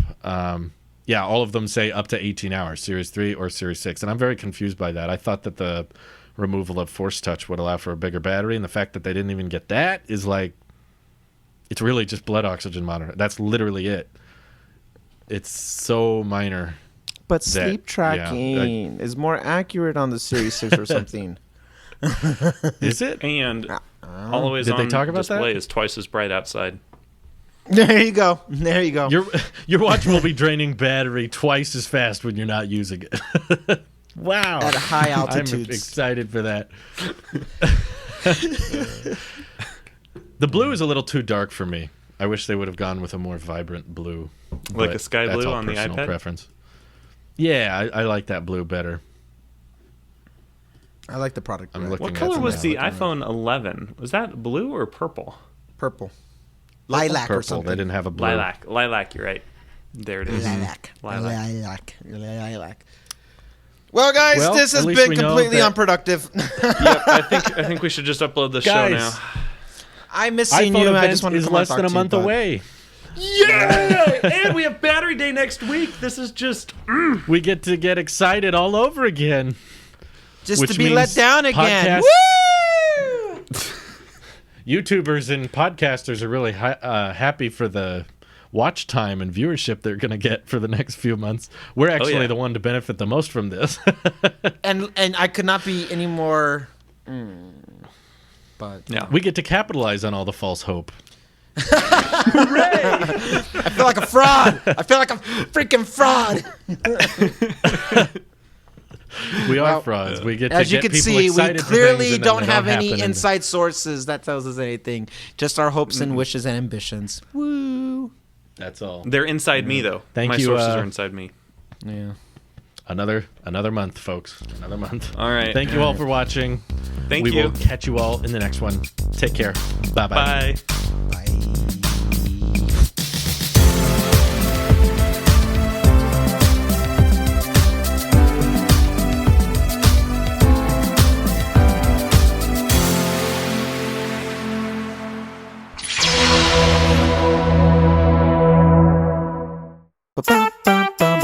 Yeah, all of them say up to 18 hours, Series 3 or Series 6. And I'm very confused by that. I thought that the removal of Force Touch would allow for a bigger battery. And the fact that they didn't even get that is like, it's really just blood oxygen monitor. That's literally it. It's so minor. But sleep tracking is more accurate on the Series 6 or something. Is it? And always Did on they talk about display that? is twice as bright outside. There you go. There you go. Your watch will be draining battery twice as fast when you're not using it. Wow. At high I'm altitudes. excited for that. The blue is a little too dark for me. I wish they would have gone with a more vibrant blue. Like but a sky that's blue all on the personal iPad? preference. Yeah, I like that blue better. I like the product. I'm red. looking What at color some was now. the iPhone 11? Was that blue or purple? Purple. Lilac or Purple. something. They didn't have a blue. Lilac, you're right. There it is. Lilac. Lilac. Lilac. Well, guys, Well, this has at least been we know completely that- unproductive. Yep, I think we should just upload the show Guys, now. I miss seeing iPhone you, and I event just wanted to is come on and less talk than a to you, month but- away. Yeah! And we have Battery Day next week. This is just... We get to get excited all over again. Just Which to be let means down again. podcast- Woo! YouTubers and podcasters are really happy for the watch time and viewership they're going to get for the next few months. We're actually yeah. the one to benefit the most from this. And I could not be any more. But Yeah. We get to capitalize on all the false hope. I feel like a fraud. I feel like a freaking fraud. We are Well, frauds. We get to As you get can people see, we excited for clearly things and then don't they have any happen and- inside sources that tells us anything. Just our hopes and wishes and ambitions. Woo! That's all. They're inside me, though. Thank My you, sources are inside me. Yeah. Another month, folks. Another month. All right. Thank you all for watching. Thank we you. will catch you all in the next one. Take care. Bye-bye. Bye. Bye. Ba-ba-ba-ba.